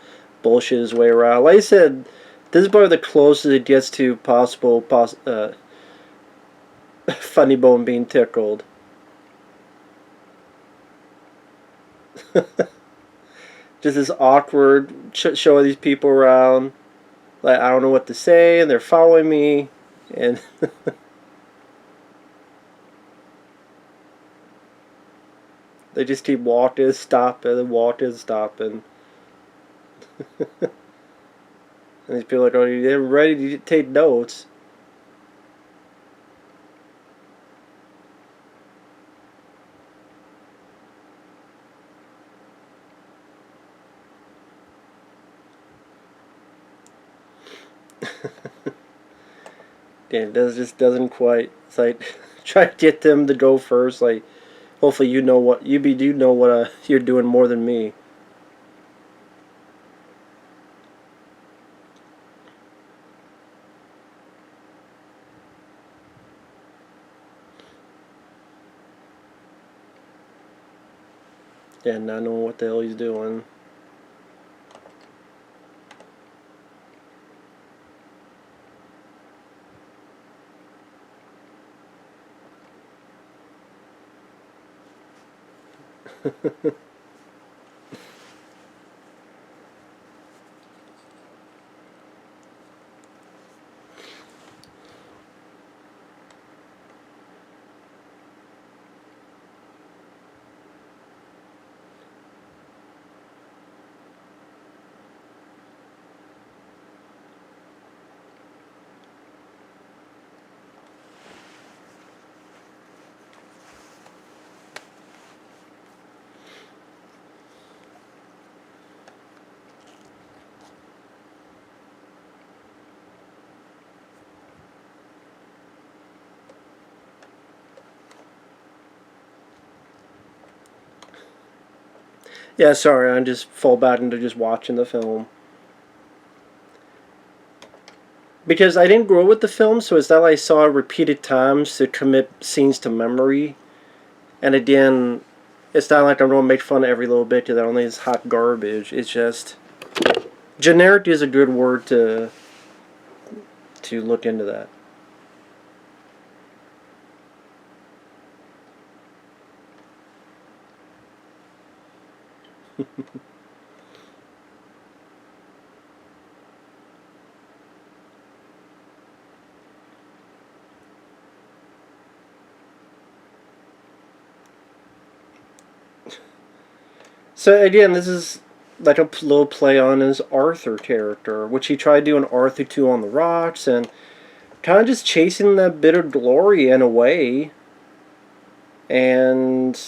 bullshit his way around. Like I said, this is probably the closest it gets to possible funny bone being tickled. Just this awkward showing these people around. Like, I don't know what to say, and they're following me, and they just keep walking, stopping, walking, stopping. And these people are like, oh, you're ready to take notes. Yeah, it just doesn't quite. It's like try to get them to go first. Like, hopefully you know what do know what you're doing more than me. Yeah, not knowing what the hell he's doing. Yeah, sorry, I just fall back into just watching the film. Because I didn't grow up with the film, so it's not like I saw it repeated times to commit scenes to memory. And again, it's not like I'm going to make fun of every little bit because that only is hot garbage. It's just generic is a good word to look into that. So again, this is like a little play on his Arthur character, which he tried doing Arthur 2 on the Rocks, and kind of just chasing that bit of glory in a way. And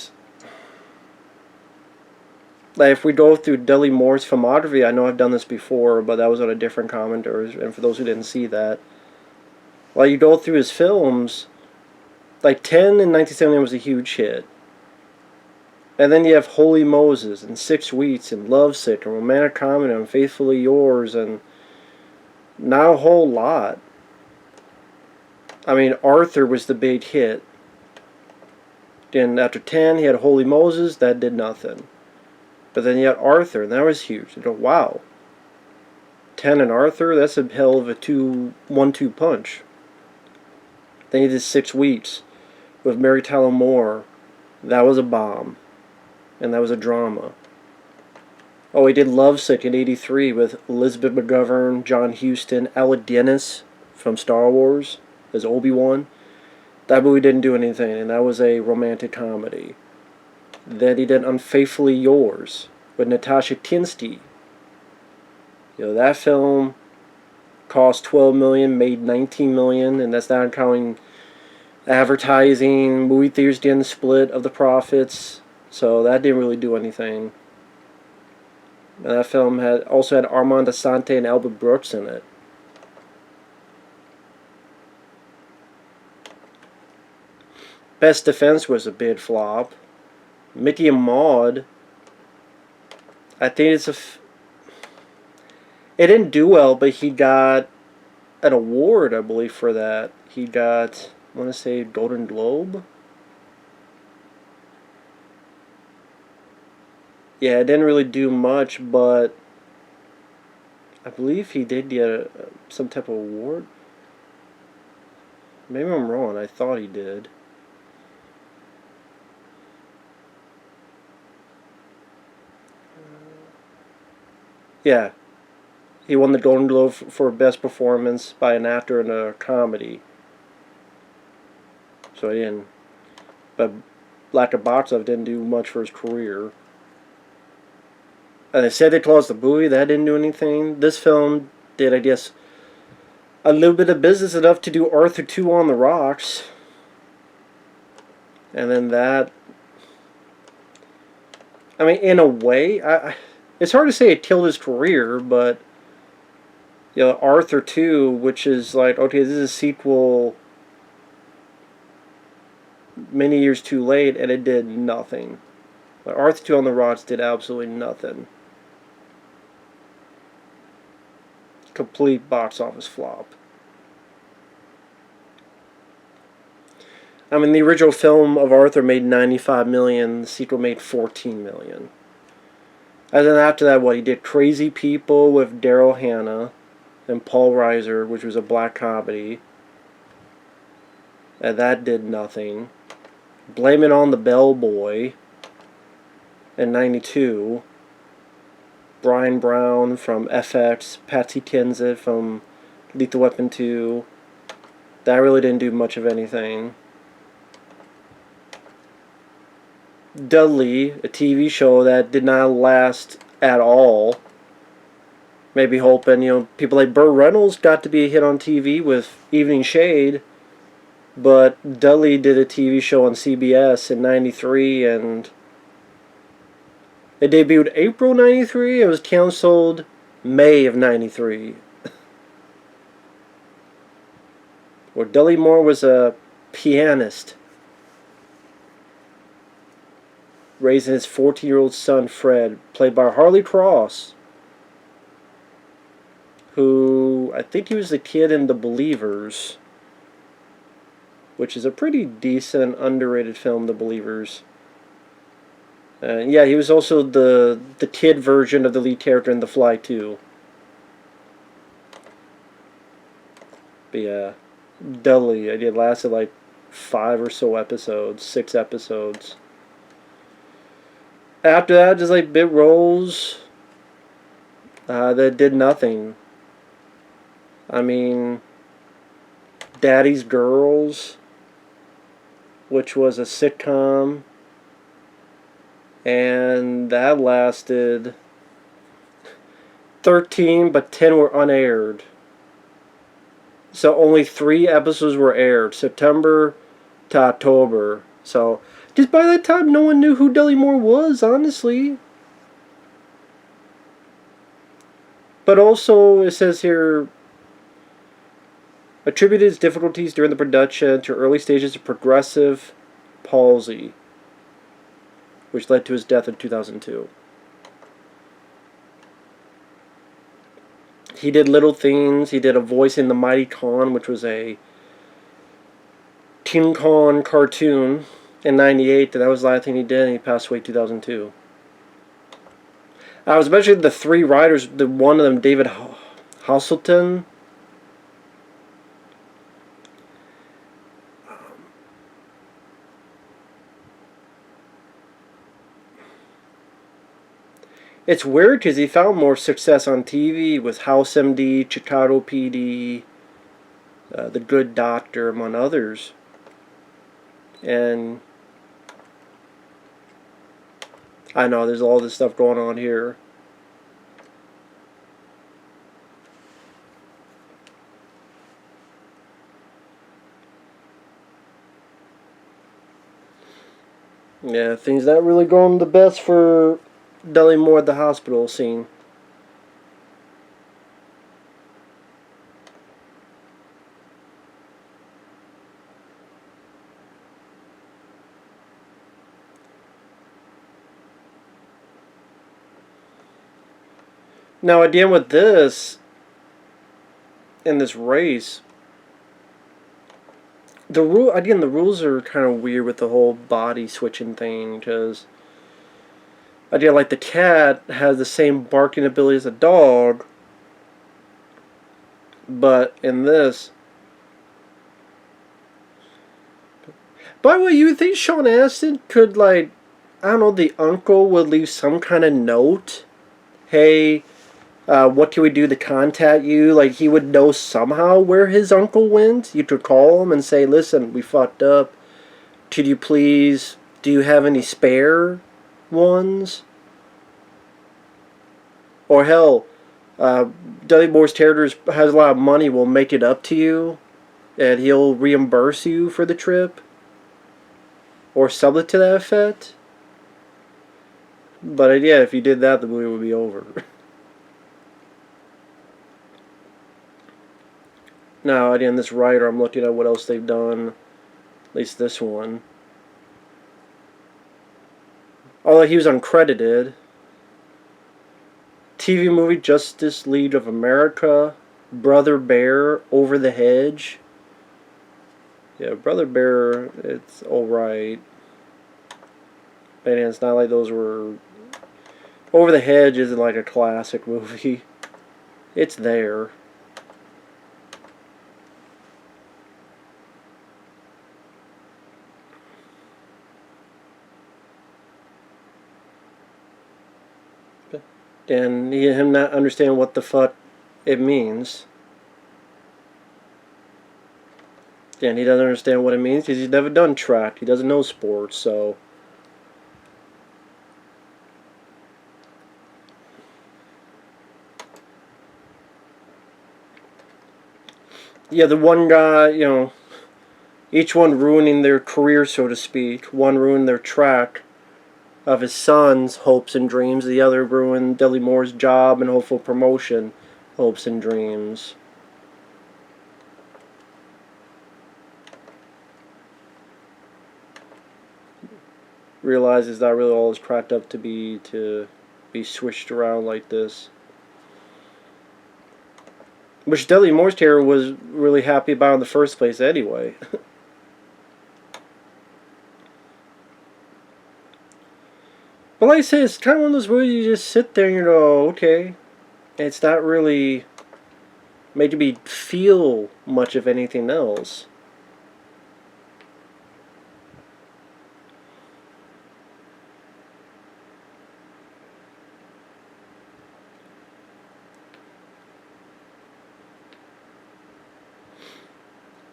like if we go through Dudley Moore's filmography, I know I've done this before, but that was on a different commentary, and for those who didn't see that, like you go through his films, like 10 in 1970 was a huge hit. And then you have Holy Moses and 6 Weeks and Lovesick and Romantic Comedy and Faithfully Yours and not a whole lot. I mean, Arthur was the big hit. Then after 10, he had Holy Moses, that did nothing. But then you had Arthur, and that was huge. You go, wow. 10 and Arthur, that's a hell of a 1-2 punch. Then he did 6 Weeks with Mary Tyler Moore. That was a bomb. And that was a drama. Oh, he did Lovesick in '83 with Elizabeth McGovern, John Huston, Alec Guinness from Star Wars. as Obi-Wan. That movie didn't do anything, and that was a romantic comedy. Then he did Unfaithfully Yours with Natasha Kinski. That film cost 12 million, made 19 million, and that's not counting advertising. Movie theaters didn't split of the profits, so that didn't really do anything. And that film also had Armand Assante and Albert Brooks in it. Best Defense was a big flop. Mickey and Maude, I think it didn't do well, but he got an award, I believe, for that. He got, I want to say, Golden Globe. Yeah, it didn't really do much, but I believe he did get some type of award. Maybe I'm wrong. I thought he did. Yeah, he won the Golden Globe for Best Performance by an Actor in a Comedy. So he didn't. But lack of box office didn't do much for his career. And they said they closed the movie. That didn't do anything. This film did, I guess, a little bit of business enough to do Arthur 2 on the Rocks. And then that. I mean, in a way, it's hard to say it killed his career, but Arthur 2, which is like, okay, this is a sequel many years too late, and it did nothing. Like, Arthur 2 on the Rocks did absolutely nothing. Complete box office flop. I mean, the original film of Arthur made 95 million, the sequel made 14 million. And then after that, he did Crazy People with Daryl Hannah and Paul Reiser, which was a black comedy. And that did nothing. Blame It on the Bellboy in 92. Brian Brown from FX, Patsy Kensit from Lethal Weapon 2. That really didn't do much of anything. Dudley, a TV show that did not last at all. Maybe hoping, people like Burt Reynolds got to be a hit on TV with Evening Shade, but Dudley did a TV show on CBS in 93, and it debuted April 93, it was canceled May of 93. Where Dudley Moore was a pianist, raising his 14-year-old son, Fred, played by Harley Cross, who, I think he was the kid in The Believers, which is a pretty decent, underrated film, The Believers. Yeah, he was also the kid version of the lead character in The Fly 2. But yeah, Dudley, it lasted like 5 or so episodes, 6 episodes. After that, just like bit roles that did nothing. I mean, Daddy's Girls, which was a sitcom, and that lasted 13, but 10 were unaired. So only 3 episodes were aired, September to October. So just by that time, no one knew who Dudley Moore was, honestly. But also, it says here, attributed his difficulties during the production to early stages of progressive palsy, which led to his death in 2002. He did Little Things. He did a voice in The Mighty Khan, which was a King Kong cartoon in 98. And that was the last thing he did, and he passed away in 2002. I was mentioning the 3 writers. One of them, David Hasselton. It's weird because he found more success on TV with House MD, Chicago PD, The Good Doctor, among others. And I know there's all this stuff going on here. Yeah, things not really going the best for Dudley Moore at the hospital scene. Now, again with this, in this race, the rules are kind of weird with the whole body switching thing, because again, like the cat has the same barking ability as a dog, but in this, by the way, you think Sean Astin could, like, I don't know, the uncle would leave some kind of note? Hey, what can we do to contact you? Like, he would know somehow where his uncle went. You could call him and say, listen, we fucked up. Could you please, do you have any spare ones? Or hell, Dudley Moore's Terriers has a lot of money, will make it up to you, and he'll reimburse you for the trip. Or something to that effect. But yeah, if you did that, the movie would be over. Now, again, this writer, I'm looking at what else they've done. At least this one. Although he was uncredited. TV movie Justice League of America. Brother Bear, Over the Hedge. Yeah, Brother Bear, it's alright. But it's not like those were... Over the Hedge isn't like a classic movie. It's there. And him not understand what the fuck it means. And he doesn't understand what it means because he's never done track. He doesn't know sports, so... Yeah, the one guy, you know, each one ruining their career, so to speak. One ruined their track of his son's hopes and dreams. The other ruined Dudley Moore's job and hopeful promotion, hopes and dreams. Realizes not really all it's cracked up to be switched around like this. Which Dudley Moore's Terrier was really happy about in the first place anyway. But like I said, it's kind of one of those movies you just sit there and you go, okay. It's not really made me feel much of anything else.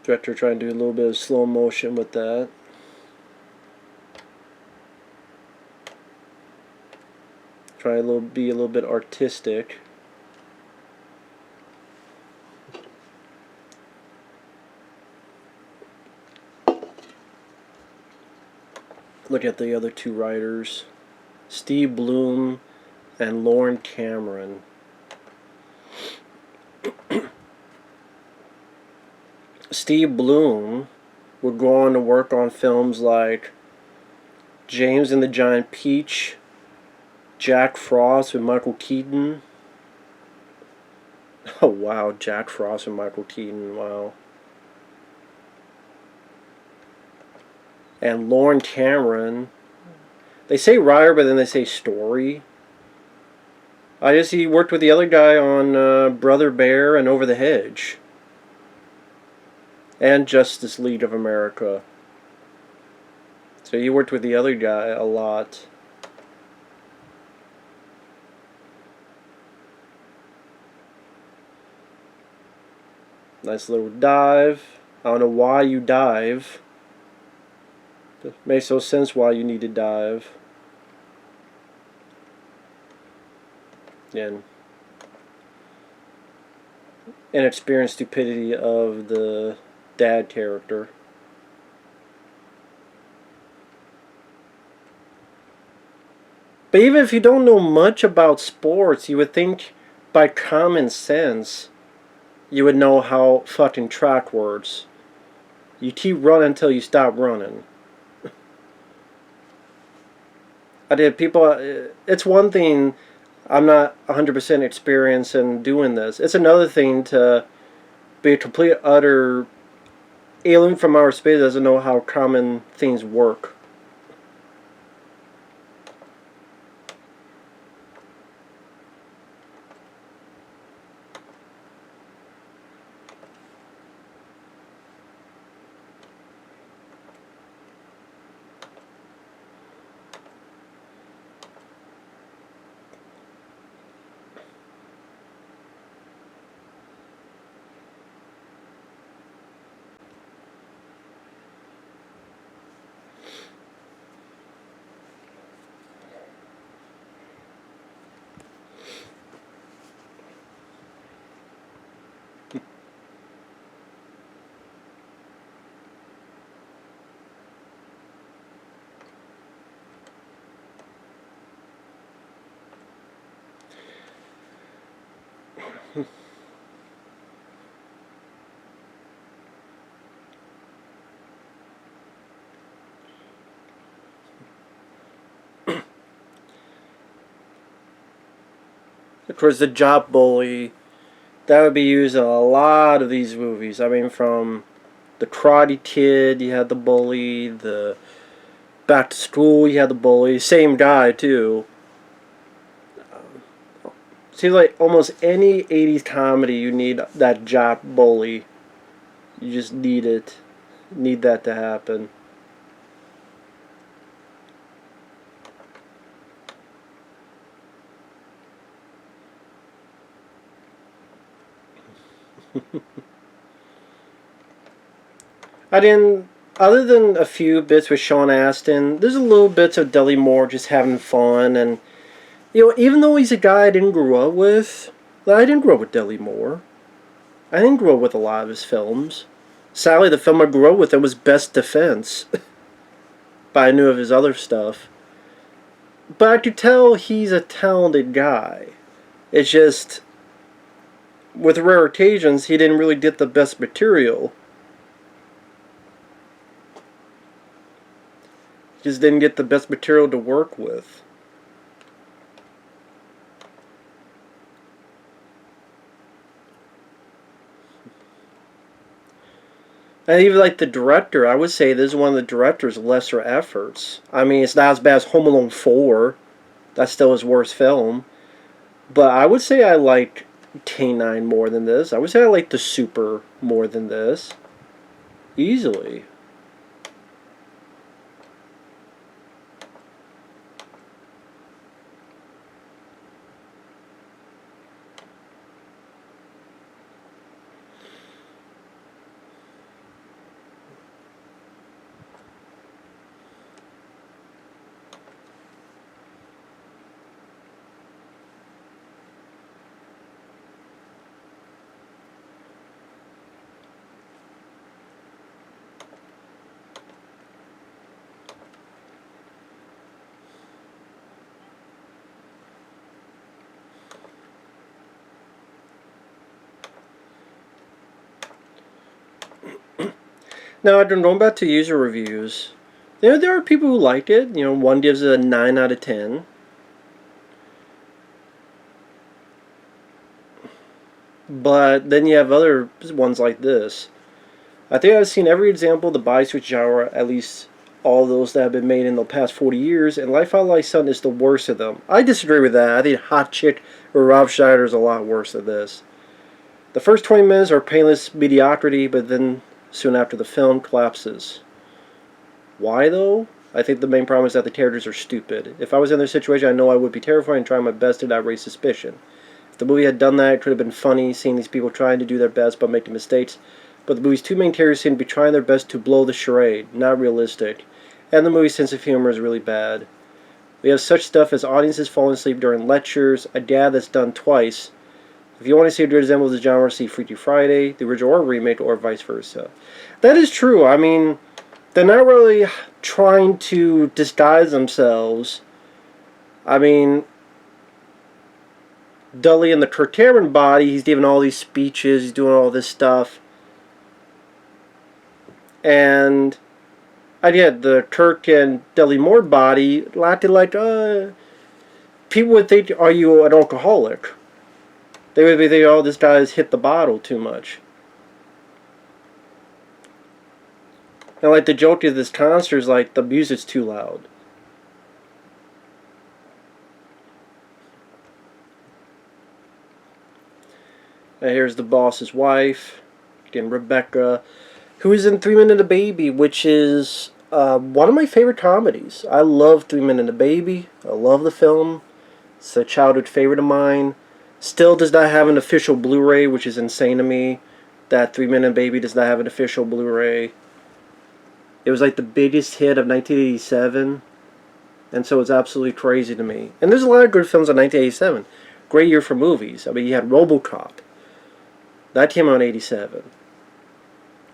Director trying to do a little bit of slow motion with that. Try to be a little bit artistic. Look at the other two writers, Steve Bloom and Lauren Cameron. Steve Bloom would go on to work on films like James and the Giant Peach, Jack Frost with Michael Keaton. Oh wow, Jack Frost and Michael Keaton, wow. And Lauren Cameron. They say writer, but then they say story. I guess he worked with the other guy on Brother Bear and Over the Hedge. And Justice League of America. So he worked with the other guy a lot. Nice little dive. I don't know why you dive. It makes no sense why you need to dive. And inexperienced stupidity of the dad character. But even if you don't know much about sports, you would think by common sense you would know how fucking track works. You keep running until you stop running. It's one thing, I'm not 100% experienced in doing this. It's another thing to be a complete, utter alien from outer space that doesn't know how common things work. Of course, the job bully, that would be used in a lot of these movies. I mean, from the Karate Kid, you had the bully. The Back to School, you had the bully. Same guy, too. Seems like almost any 80s comedy, you need that job bully. You just need it. Need that to happen. I didn't. Other than a few bits with Sean Astin, there's a little bits of Dudley Moore just having fun, and even though he's a guy I didn't grow up with, I didn't grow up with Dudley Moore. I didn't grow up with a lot of his films. Sadly, the film I grew up with it was Best Defense, but I knew of his other stuff. But I could tell he's a talented guy. It's just, with rare occasions, he didn't really get the best material. Just didn't get the best material to work with. And even like the director, I would say this is one of the director's lesser efforts. I mean, it's not as bad as Home Alone 4. That's still his worst film. But I would say I like K9 more than this. I would say I like The Super more than this. Easily. Now, going back to user reviews, there are people who liked it. One gives it a 9 out of 10. But then you have other ones like this. I think I've seen every example of the body switch genre, at least all those that have been made in the past 40 years, and Life Out Like Son is the worst of them. I disagree with that. I think Hot Chick or Rob Schneider is a lot worse than this. The first 20 minutes are painless mediocrity, but then soon after the film collapses. Why though? I think the main problem is that the characters are stupid. If I was in their situation, I know I would be terrified and trying my best to not raise suspicion. If If the movie had done that, it could have been funny, seeing these people trying to do their best but making mistakes. But the movie's two main characters seem to be trying their best to blow the charade, not realistic. And the movie's sense of humor is really bad. We have such stuff as audiences falling asleep during lectures, a dad that's done twice. If you want to see what resembles the genre, see Freaky Friday, the original or remake, or vice versa. That is true. I mean, they're not really trying to disguise themselves. I mean, Dudley in the Kirk body, he's giving all these speeches, he's doing all this stuff. And I get the Kirk and Dudley Moore body, acting like, people would think, are you an alcoholic? They would be thinking, oh, this guy's hit the bottle too much. And like the joke of this concert is like, the music's too loud. And here's the boss's wife, again Rebecca, who is in 3 Men and a Baby, which is one of my favorite comedies. I love 3 Men and a Baby. I love the film. It's a childhood favorite of mine. Still does not have an official Blu-ray, which is insane to me. That 3 Men and a Baby does not have an official Blu-ray. It was like the biggest hit of 1987. And so it's absolutely crazy to me. And there's a lot of good films in 1987. Great year for movies. I mean, you had RoboCop. That came out in 87.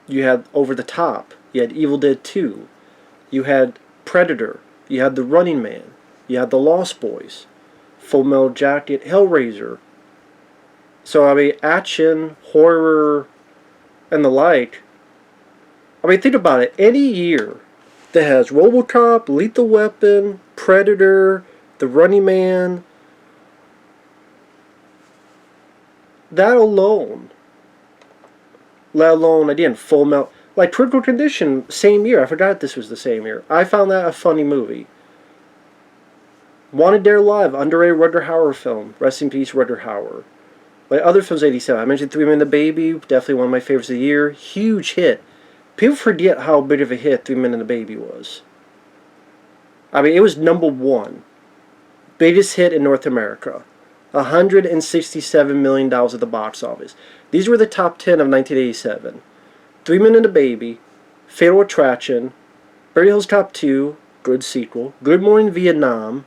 You had Over the Top. You had Evil Dead 2. You had Predator. You had The Running Man. You had The Lost Boys. Full Metal Jacket. Hellraiser. So, I mean, action, horror, and the like. I mean, think about it. Any year that has RoboCop, Lethal Weapon, Predator, The Running Man, that alone, let alone, again, Full Metal, like Critical Condition, same year. I forgot this was the same year. I found that a funny movie. Wanted Dead Alive, underrated Rutger Hauer film. Rest in peace, Rutger Hauer. Like other films, 87. I mentioned 3 Men and a Baby, definitely one of my favorites of the year. Huge hit. People forget how big of a hit 3 Men and a Baby was. I mean, it was #1. Biggest hit in North America. $167 million at the box office. These were the top 10 of 1987. 3 Men and a Baby, Fatal Attraction, Beverly Hills Cop 2, good sequel, Good Morning Vietnam,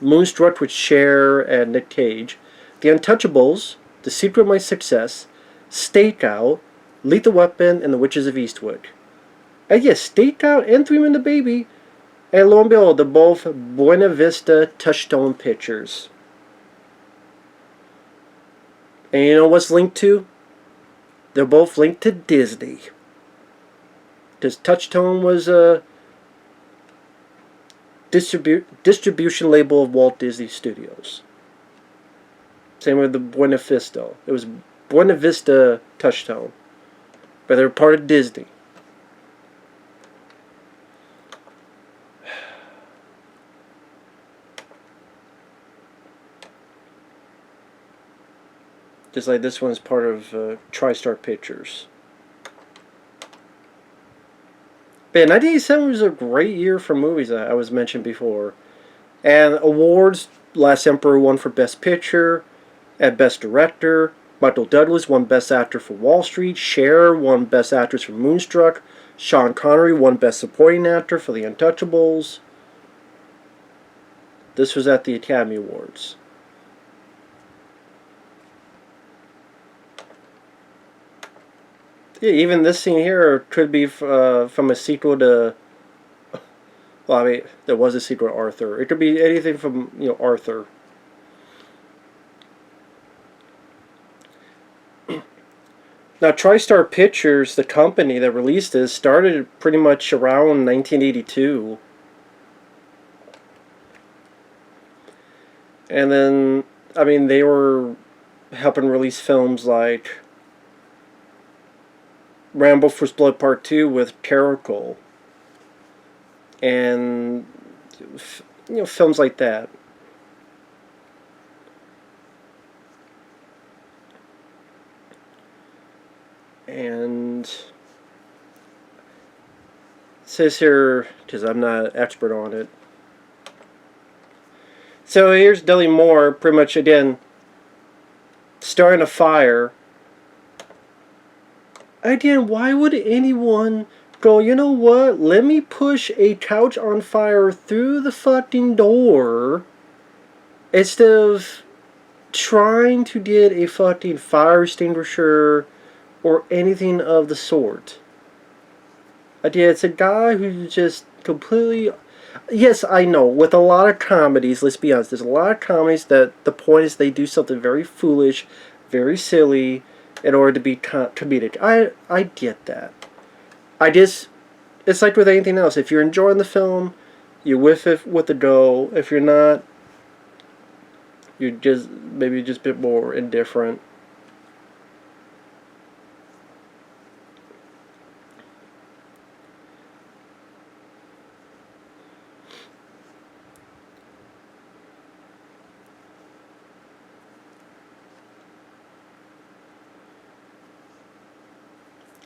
Moonstruck with Cher and Nick Cage, The Untouchables, The Secret of My Success, Stakeout, Lethal Weapon, and The Witches of Eastwick. And yes, Stakeout and 3 Men and a Baby, and lo and behold, they're both Buena Vista Touchstone Pictures. And you know what's linked to? They're both linked to Disney. Because Touchstone was a distribution label of Walt Disney Studios. Same with the Buena Vista. It was Buena Vista Touchstone. But they're part of Disney. Just like this one's part of TriStar Pictures. But yeah, 1987 was a great year for movies, I was mentioned before. And awards, Last Emperor won for Best Picture and Best Director. Michael Douglas won Best Actor for Wall Street. Cher won Best Actress for Moonstruck. Sean Connery won Best Supporting Actor for The Untouchables. This was at the Academy Awards. Yeah, even this scene here could be from a sequel to... Well, I mean, there was a sequel to Arthur. It could be anything from, Arthur. Now, TriStar Pictures, the company that released this, started pretty much around 1982. And then, I mean, they were helping release films like Rambo First Blood Part 2 with Caracol. And, films like that. And it says here, because I'm not an expert on it. So here's Dudley Moore, pretty much again, starting a fire. Again, why would anyone go, you know what? Let me push a couch on fire through the fucking door instead of trying to get a fucking fire extinguisher or anything of the sort. Again, it's a guy who's just completely. Yes, I know. With a lot of comedies, let's be honest, there's a lot of comedies that the point is they do something very foolish, very silly, in order to be comedic. I get that. I just, it's like with anything else. If you're enjoying the film, you're with it with the go. If you're not, you're just maybe just a bit more indifferent.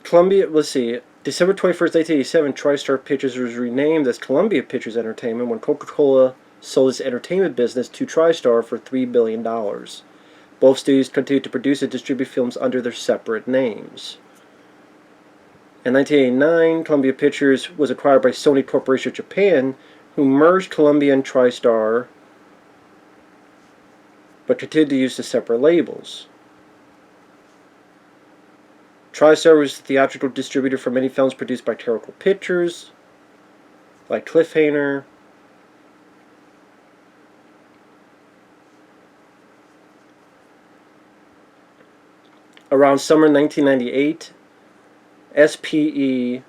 Columbia, let's see, December 21st, 1987, TriStar Pictures was renamed as Columbia Pictures Entertainment when Coca-Cola sold its entertainment business to TriStar for $3 billion. Both studios continued to produce and distribute films under their separate names. In 1989, Columbia Pictures was acquired by Sony Corporation of Japan, who merged Columbia and TriStar, but continued to use the separate labels. TriStar was the theatrical distributor for many films produced by Terrical Pictures, like Cliffhanger. Around summer 1998, SPE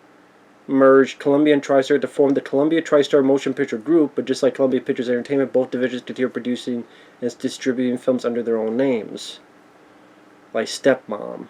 merged Columbia and TriStar to form the Columbia TriStar Motion Picture Group, but just like Columbia Pictures Entertainment, both divisions continued producing and distributing films under their own names, like Stepmom.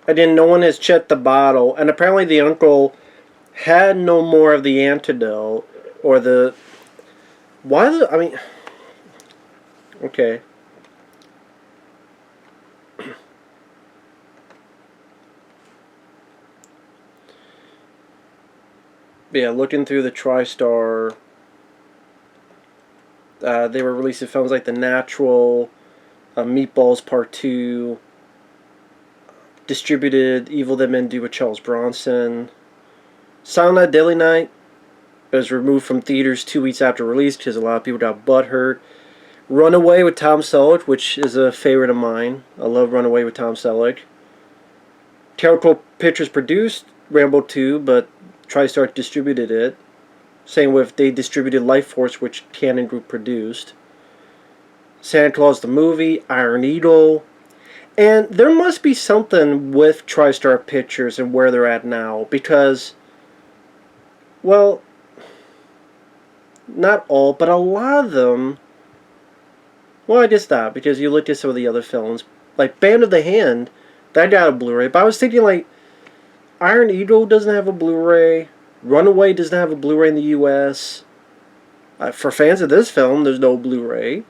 And then no one has checked the bottle, and apparently the uncle had no more of the antidote, or the... Why the... I mean... Okay. Yeah, looking through the TriStar, they were releasing films like The Natural, Meatballs Part 2, distributed Evil That Men Do with Charles Bronson. Silent Night, Deadly Night was removed from theaters 2 weeks after release because a lot of people got butthurt. Runaway with Tom Selleck, which is a favorite of mine. I love Runaway with Tom Selleck. Terrible Pictures produced Rambo 2, but TriStar distributed it. Same with, they distributed Life Force, which Cannon Group produced. Santa Claus the Movie, Iron Eagle. And there must be something with TriStar Pictures and where they're at now, because, well, not all, but a lot of them, well, I guess not, because you looked at some of the other films, like Band of the Hand, that got a Blu-ray, but I was thinking, like, Iron Eagle doesn't have a Blu-ray, Runaway doesn't have a Blu-ray in the U.S., for fans of this film, there's no Blu-ray.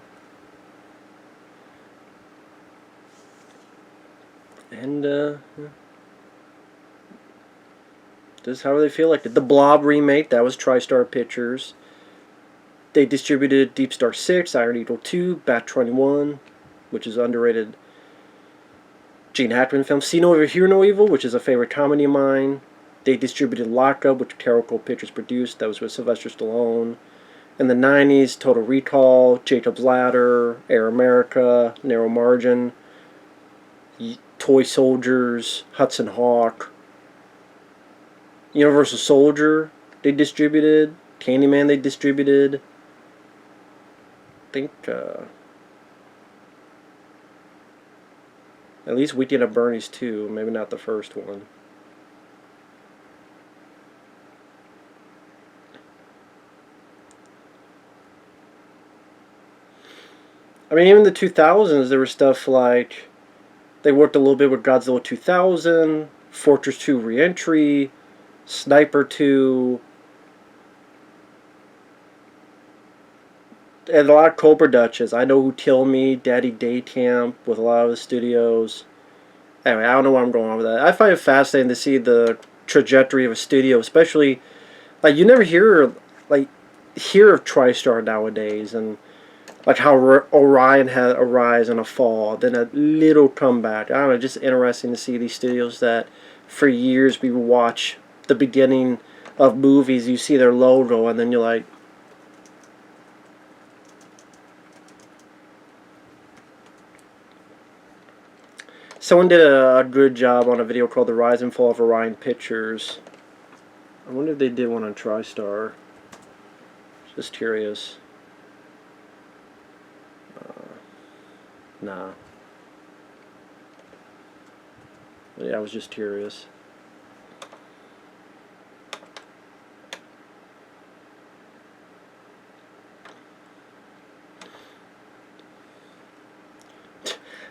And, this is how they feel like it. The Blob remake, that was TriStar Pictures. They distributed Deep Star 6, Iron Eagle 2, Bat 21, which is underrated Gene Hackman film. See No Evil, Hear No Evil, which is a favorite comedy of mine. They distributed Lockup, which Terrible Pictures produced. That was with Sylvester Stallone. In the 90s, Total Recall, Jacob's Ladder, Air America, Narrow Margin, Toy Soldiers, Hudson Hawk. Universal Soldier, they distributed. Candyman, they distributed. think at least Weekend at Bernie's 2, maybe not the first one. I mean, even the 2000s, there was stuff like they worked a little bit with Godzilla 2000, Fortress 2 Re-Entry, Sniper 2, and a lot of Cobra Duchess. I Know Who Killed Me, Daddy Day Camp, with a lot of the studios. Anyway, I don't know where I'm going on with that. I find it fascinating to see the trajectory of a studio, especially like you never hear of TriStar nowadays, and like how Orion had a rise and a fall, then a little comeback. I don't know, just interesting to see these studios that for years we watch the beginning of movies, you see their logo, and then you're like, someone did a good job on a video called The Rise and Fall of Orion Pictures. I wonder if they did one on TriStar. Just curious. Nah. Yeah, I was just curious.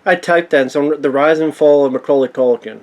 I typed that in some The Rise and Fall of Macaulay Culkin.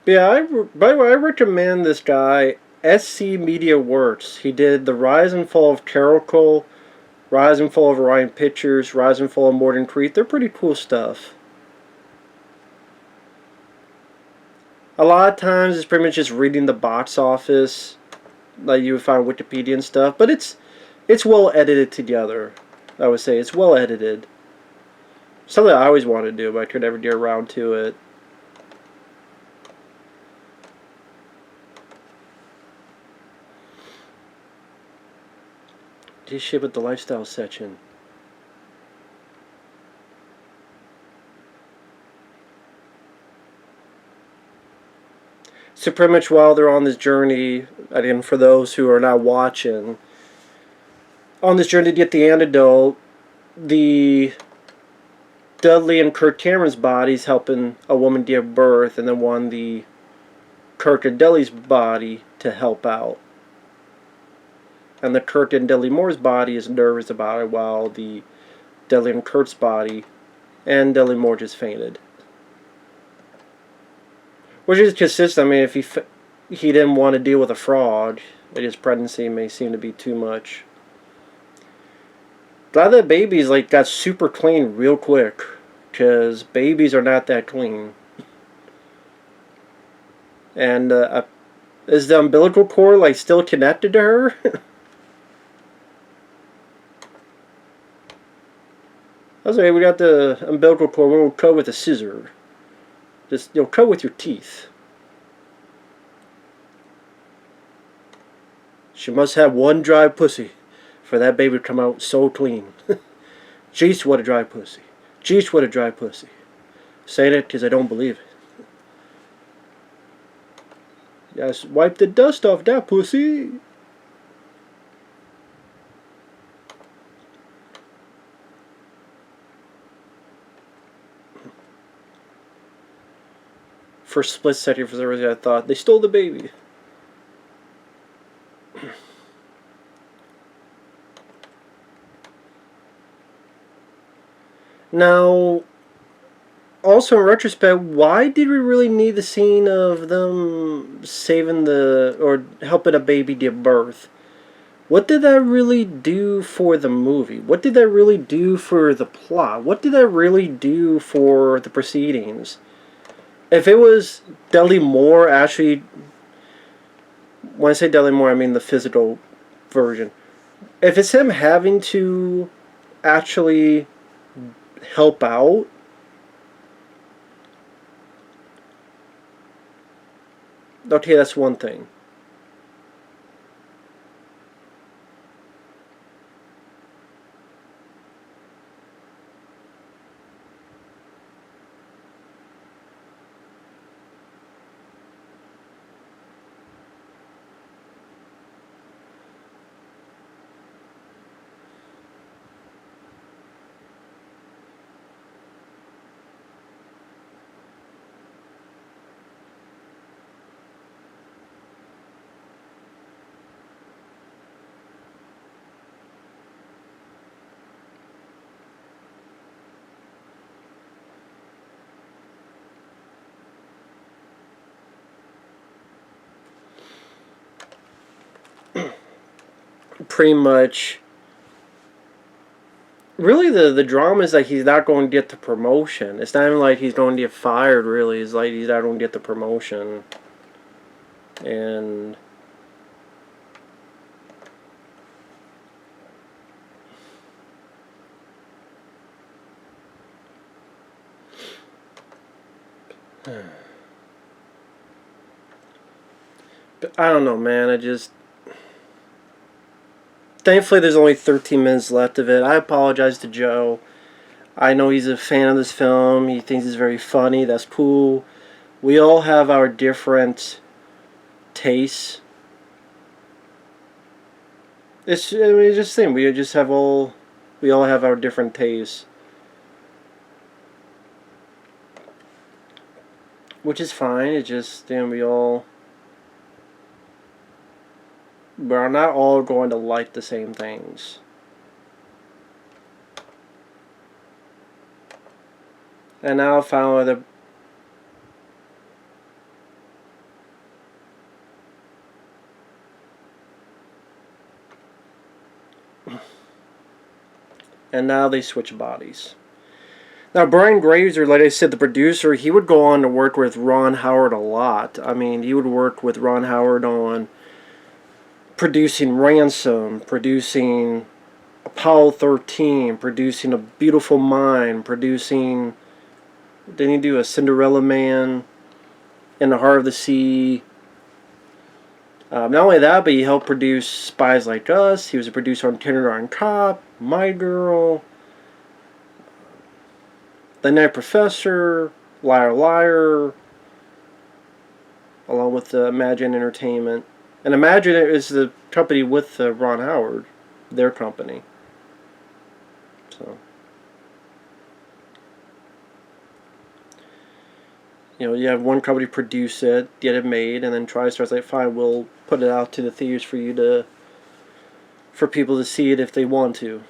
Yeah, by the way, I recommend this guy, SC Media Works. He did The Rise and Fall of Caracol, Rise and Fall of Orion Pictures, Rise and Fall of Morden Creek. They're pretty cool stuff. A lot of times it's pretty much just reading the box office, like you would find Wikipedia and stuff, but it's well edited together. I would say it's well edited. Something I always wanted to do, but I could never get around to it. This shit with the lifestyle section. So pretty much while they're on this journey, again for those who are not watching, on this journey to get the antidote, the Dudley and Kirk Cameron's bodies helping a woman give birth, and then one the Kirk and Dudley's body to help out. And the Kirk and Dudley Moore's body is nervous about it, while the Dudley and Kirk's body and Dudley Moore just fainted. Which is consistent. I mean, if he didn't want to deal with a fraud, his pregnancy may seem to be too much. Glad that babies like got super clean real quick, because babies are not that clean. And is the umbilical cord like still connected to her? That's okay. We got the umbilical cord. We'll cut with a scissor. Just cut with your teeth. She must have one dry pussy for that baby to come out so clean. Jeez, what a dry pussy. Jeez, what a dry pussy. Saying it because I don't believe it. Yes, wipe the dust off that pussy. For a split second, for some reason, I thought they stole the baby. Now, also in retrospect, why did we really need the scene of them saving or helping a baby give birth? What did that really do for the movie? What did that really do for the plot? What did that really do for the proceedings? If it was Dudley Moore actually, when I say Dudley Moore, I mean the physical version. If it's him having to actually help out, Okay, that's one thing. Pretty much. Really, the drama is like he's not going to get the promotion. It's not even like he's going to get fired, really. It's like he's not going to get the promotion. And but I don't know, man. I just... Thankfully, there's only 13 minutes left of it. I apologize to Joe. I know he's a fan of this film. He thinks it's very funny. That's cool. We all have our different tastes. It's just the thing. We all have our different tastes. Which is fine. It's just, we're not all going to like the same things. And now finally they switch bodies. Now Brian Grazer, like I said, the producer, he would go on to work with Ron Howard a lot. I mean, he would work with Ron Howard on producing Ransom, producing Apollo 13, producing A Beautiful Mind, producing... Didn't he do a Cinderella Man, In the Heart of the Sea? Not only that, but he helped produce Spies Like Us. He was a producer on Kindergarten Cop, My Girl, The Night Professor, Liar Liar, along with Imagine Entertainment. And Imagine is the company with Ron Howard, their company. So, you have one company produce it, get it made, and then TriStar's like, fine, we'll put it out to the theaters for people to see it if they want to.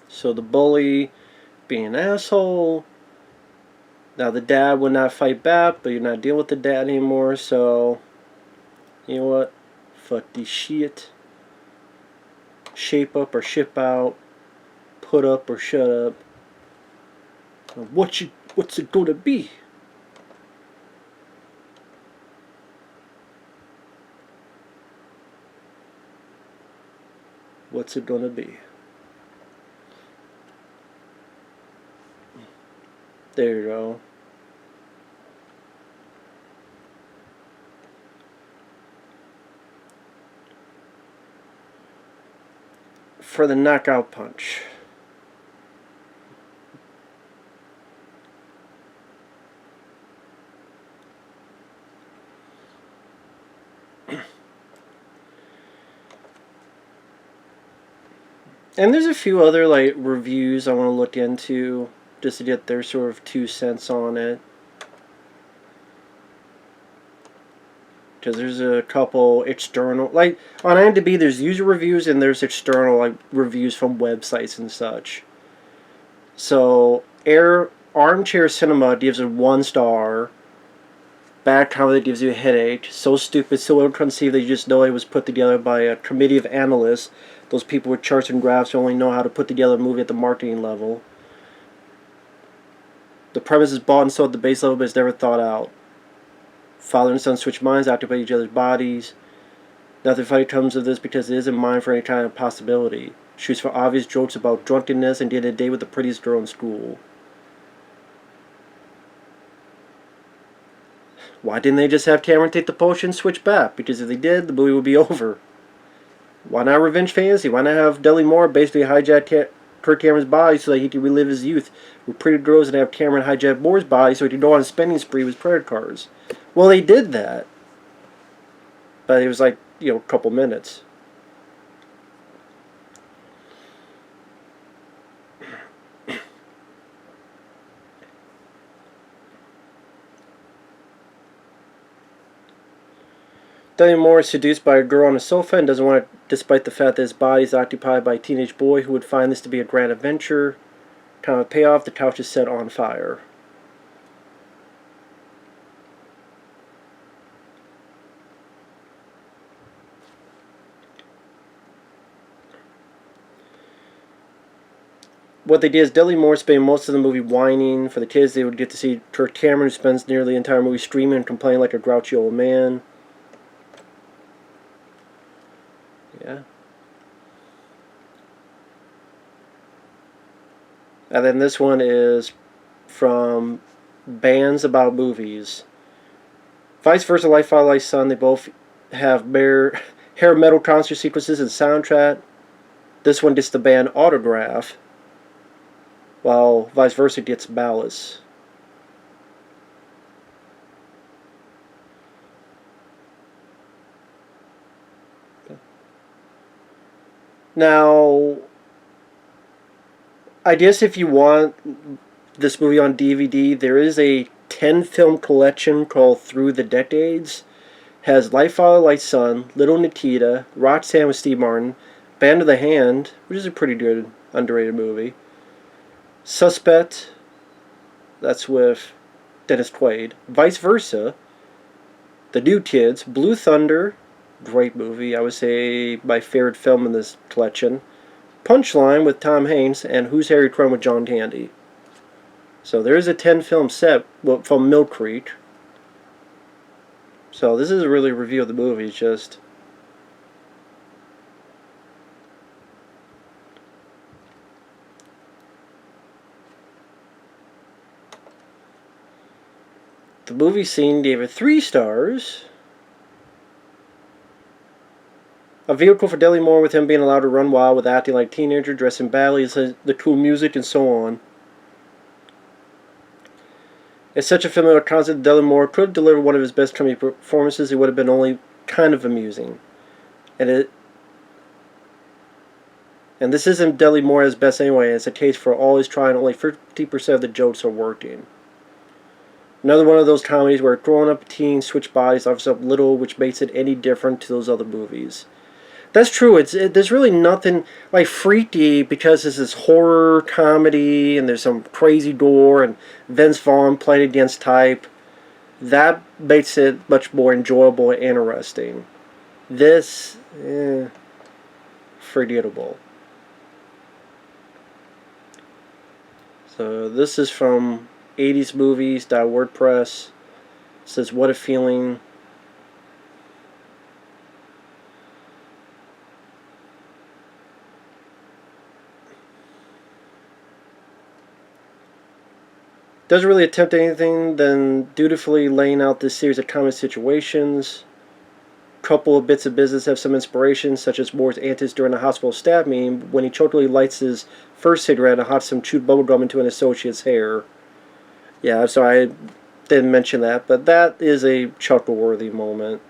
So the bully being an asshole. Now the dad would not fight back, but you're not dealing with the dad anymore, so you know what? Fuck this shit. Shape up or ship out. Put up or shut up. What's it gonna be? What's it gonna be? There you go. For the knockout punch. And there's a few other reviews I want to look into just to get their sort of 2 cents on it. Because there's a couple external, on IMDb there's user reviews and there's external reviews from websites and such. So Armchair Cinema gives it 1 star. Bad Comedy gives you a headache. So stupid, so ill-conceived that you just know it was put together by a committee of analysts. Those people with charts and graphs who only know how to put together a movie at the marketing level. The premise is bought and sold at the base level, but it's never thought out. Father and son switch minds, occupy each other's bodies. Nothing funny comes of this because it isn't mind for any kind of possibility. Shoots for obvious jokes about drunkenness and did a day with the prettiest girl in school. Why didn't they just have Cameron take the potion and switch back? Because if they did, the movie would be over. Why not revenge fantasy? Why not have Dudley Moore basically hijack Kirk Cameron's body so that he could relive his youth with pretty girls and have Cameron hijack Moore's body so he could go on a spending spree with credit cards? Well, they did that. But it was like, a couple minutes. Dudley Moore is seduced by a girl on a sofa and doesn't want it, despite the fact that his body is occupied by a teenage boy who would find this to be a grand adventure. Kind of a payoff, the couch is set on fire. What they did is Dudley Moore spent most of the movie whining. For the kids, they would get to see Kirk Cameron, who spends nearly the entire movie screaming and complaining like a grouchy old man. Yeah. And then this one is from Bands About Movies. Vice versa, Life Father, Life Son. They both have hair metal concert sequences and soundtrack. This one gets the band Autograph, while vice versa gets Ballast. Now, I guess if you want this movie on DVD, there is a 10-film collection called Through the Decades. Has Life Father, Life Son, Little Nikita, Roxanne with Steve Martin, Band of the Hand, which is a pretty good, underrated movie, Suspect, that's with Dennis Quaid, Vice Versa, The New Kids, Blue Thunder, great movie, I would say my favorite film in this collection, Punchline with Tom Hanks, and Who's Harry Crumb with John Candy. So there is a 10-film set from Mill Creek. So this is really a review of the movie. It's just the movie scene gave it 3 stars. A vehicle for Dudley Moore with him being allowed to run wild with acting like a teenager, dressing badly, the cool music, and so on. It's such a familiar concept that Dudley Moore could have delivered one of his best comedy performances. It would have been only kind of amusing. And this isn't Dudley Moore at his best anyway. It's a case for all his trying, only 50% of the jokes are working. Another one of those comedies where grown-up teens switch bodies offers up little, which makes it any different to those other movies. That's true. There's really nothing like Freaky because this is horror comedy and there's some crazy gore and Vince Vaughn played against type. That makes it much more enjoyable and interesting. This, forgettable. So this is from 80smovies.wordpress. It says, what a feeling. Doesn't really attempt anything than dutifully laying out this series of common situations. Couple of bits of business have some inspiration, such as Moore's antics during a hospital staff meeting when he chokily lights his first cigarette and hots some chewed bubblegum into an associate's hair. Yeah, I'm sorry I didn't mention that, but that is a chuckle-worthy moment.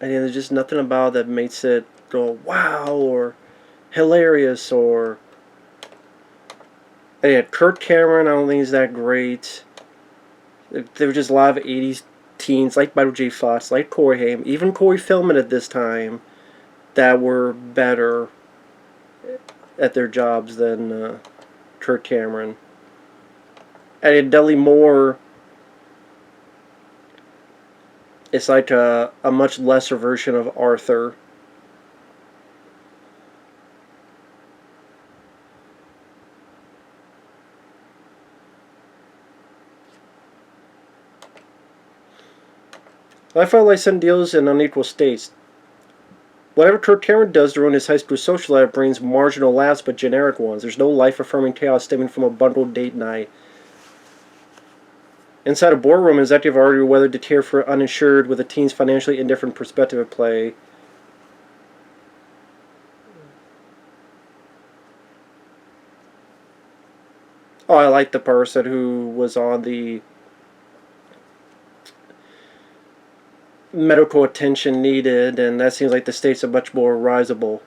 And there's just nothing about it that makes it go wow or hilarious or. And yeah, Kirk Cameron, I don't think he's that great. There were just a lot of 80s teens like Michael J. Fox, like Corey Haim, even Corey Feldman at this time, that were better at their jobs than Kirk Cameron. And Dudley Moore, It's like a much lesser version of Arthur. I felt like some deals in unequal states. Whatever Kirk does to ruin his high school social life brings marginal laughs but generic ones. There's no life-affirming chaos stemming from a bundled date night. Inside a boardroom, an executive argued whether to care for uninsured with a teen's financially indifferent perspective at play. Oh, I like the person who was on the medical attention needed, and that seems like the stakes are much more risable.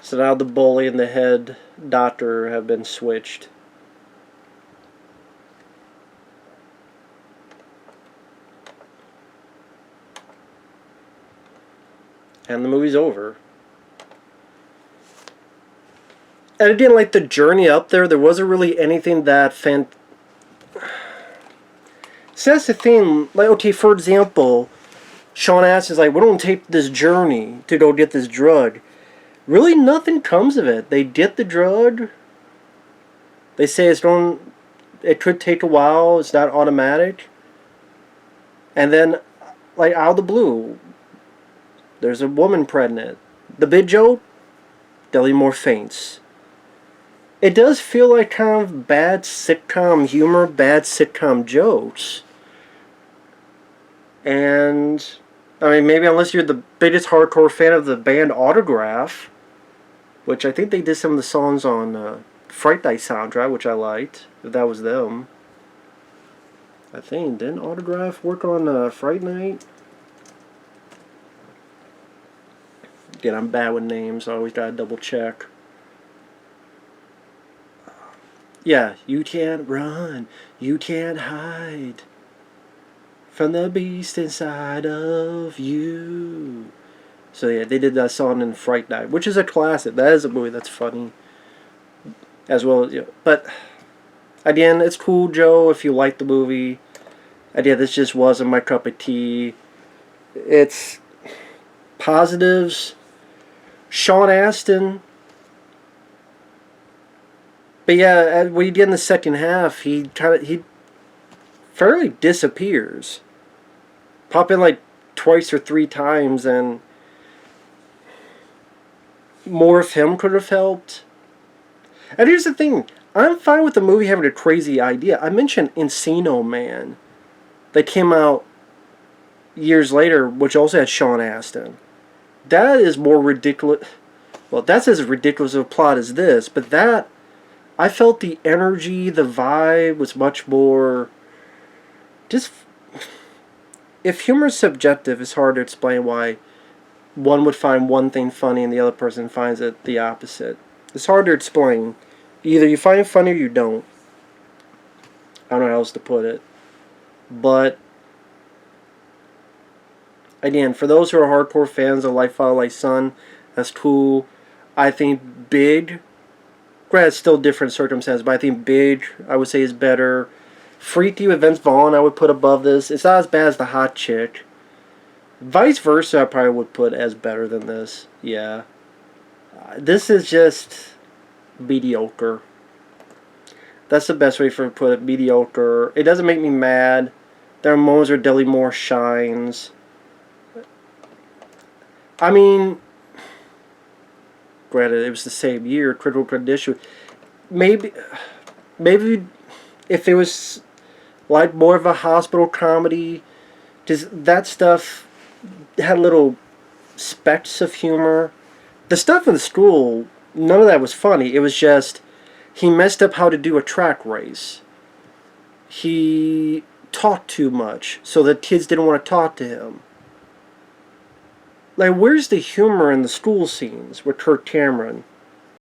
So now the bully and the head doctor have been switched. And the movie's over. And I didn't like the journey up there. There wasn't really anything that So that's the thing. Like, okay, for example, Sean Astin's like, we're going to take this journey to go get this drug. Really, nothing comes of it. They get the drug. They say it could take a while. It's not automatic. And then, like, out of the blue, there's a woman pregnant. The big joke, Dudley Moore faints. It does feel like kind of bad sitcom humor, bad sitcom jokes. And, I mean, maybe unless you're the biggest hardcore fan of the band Autograph, which I think they did some of the songs on Fright Night soundtrack, which I liked, if that was them. I think, didn't Autograph work on Fright Night? Again, I'm bad with names, so I always gotta double check. Yeah, you can't run, you can't hide from the beast inside of you. So yeah, they did that song in Fright Night, which is a classic. That is a movie that's funny, as well as, but again, it's cool, Joe, if you like the movie. Again, this just wasn't my cup of tea. It's positives. Sean Astin. But yeah, when you get in the second half, he fairly disappears. Pop in like twice or three times, and more of him could have helped. And here's the thing, I'm fine with the movie having a crazy idea. I mentioned Encino Man, that came out years later, which also had Sean Astin. That is more ridiculous. Well, that's as ridiculous of a plot as this, but that, I felt the energy, the vibe was much more just. If humor is subjective, it's hard to explain why one would find one thing funny and the other person finds it the opposite. It's hard to explain. Either you find it funny or you don't. I don't know how else to put it. But again, for those who are hardcore fans of Like Father, Like Son, that's cool. I think Big, granted, it's still different circumstances, but I think Big, I would say, is better. Freaky with Vince Vaughn, I would put above this. It's not as bad as The Hot Chick. Vice versa, I probably would put as better than this. Yeah. This is just mediocre. That's the best way to put it. Mediocre. It doesn't make me mad. There are moments where Dudley Moore shines. I mean, granted, it was the same year, Critical Condition. Maybe if it was like more of a hospital comedy, just that stuff had little specks of humor. The stuff in the school, none of that was funny. It was just, he messed up how to do a track race. He talked too much, so the kids didn't want to talk to him. Like, where's the humor in the school scenes with Kirk Cameron?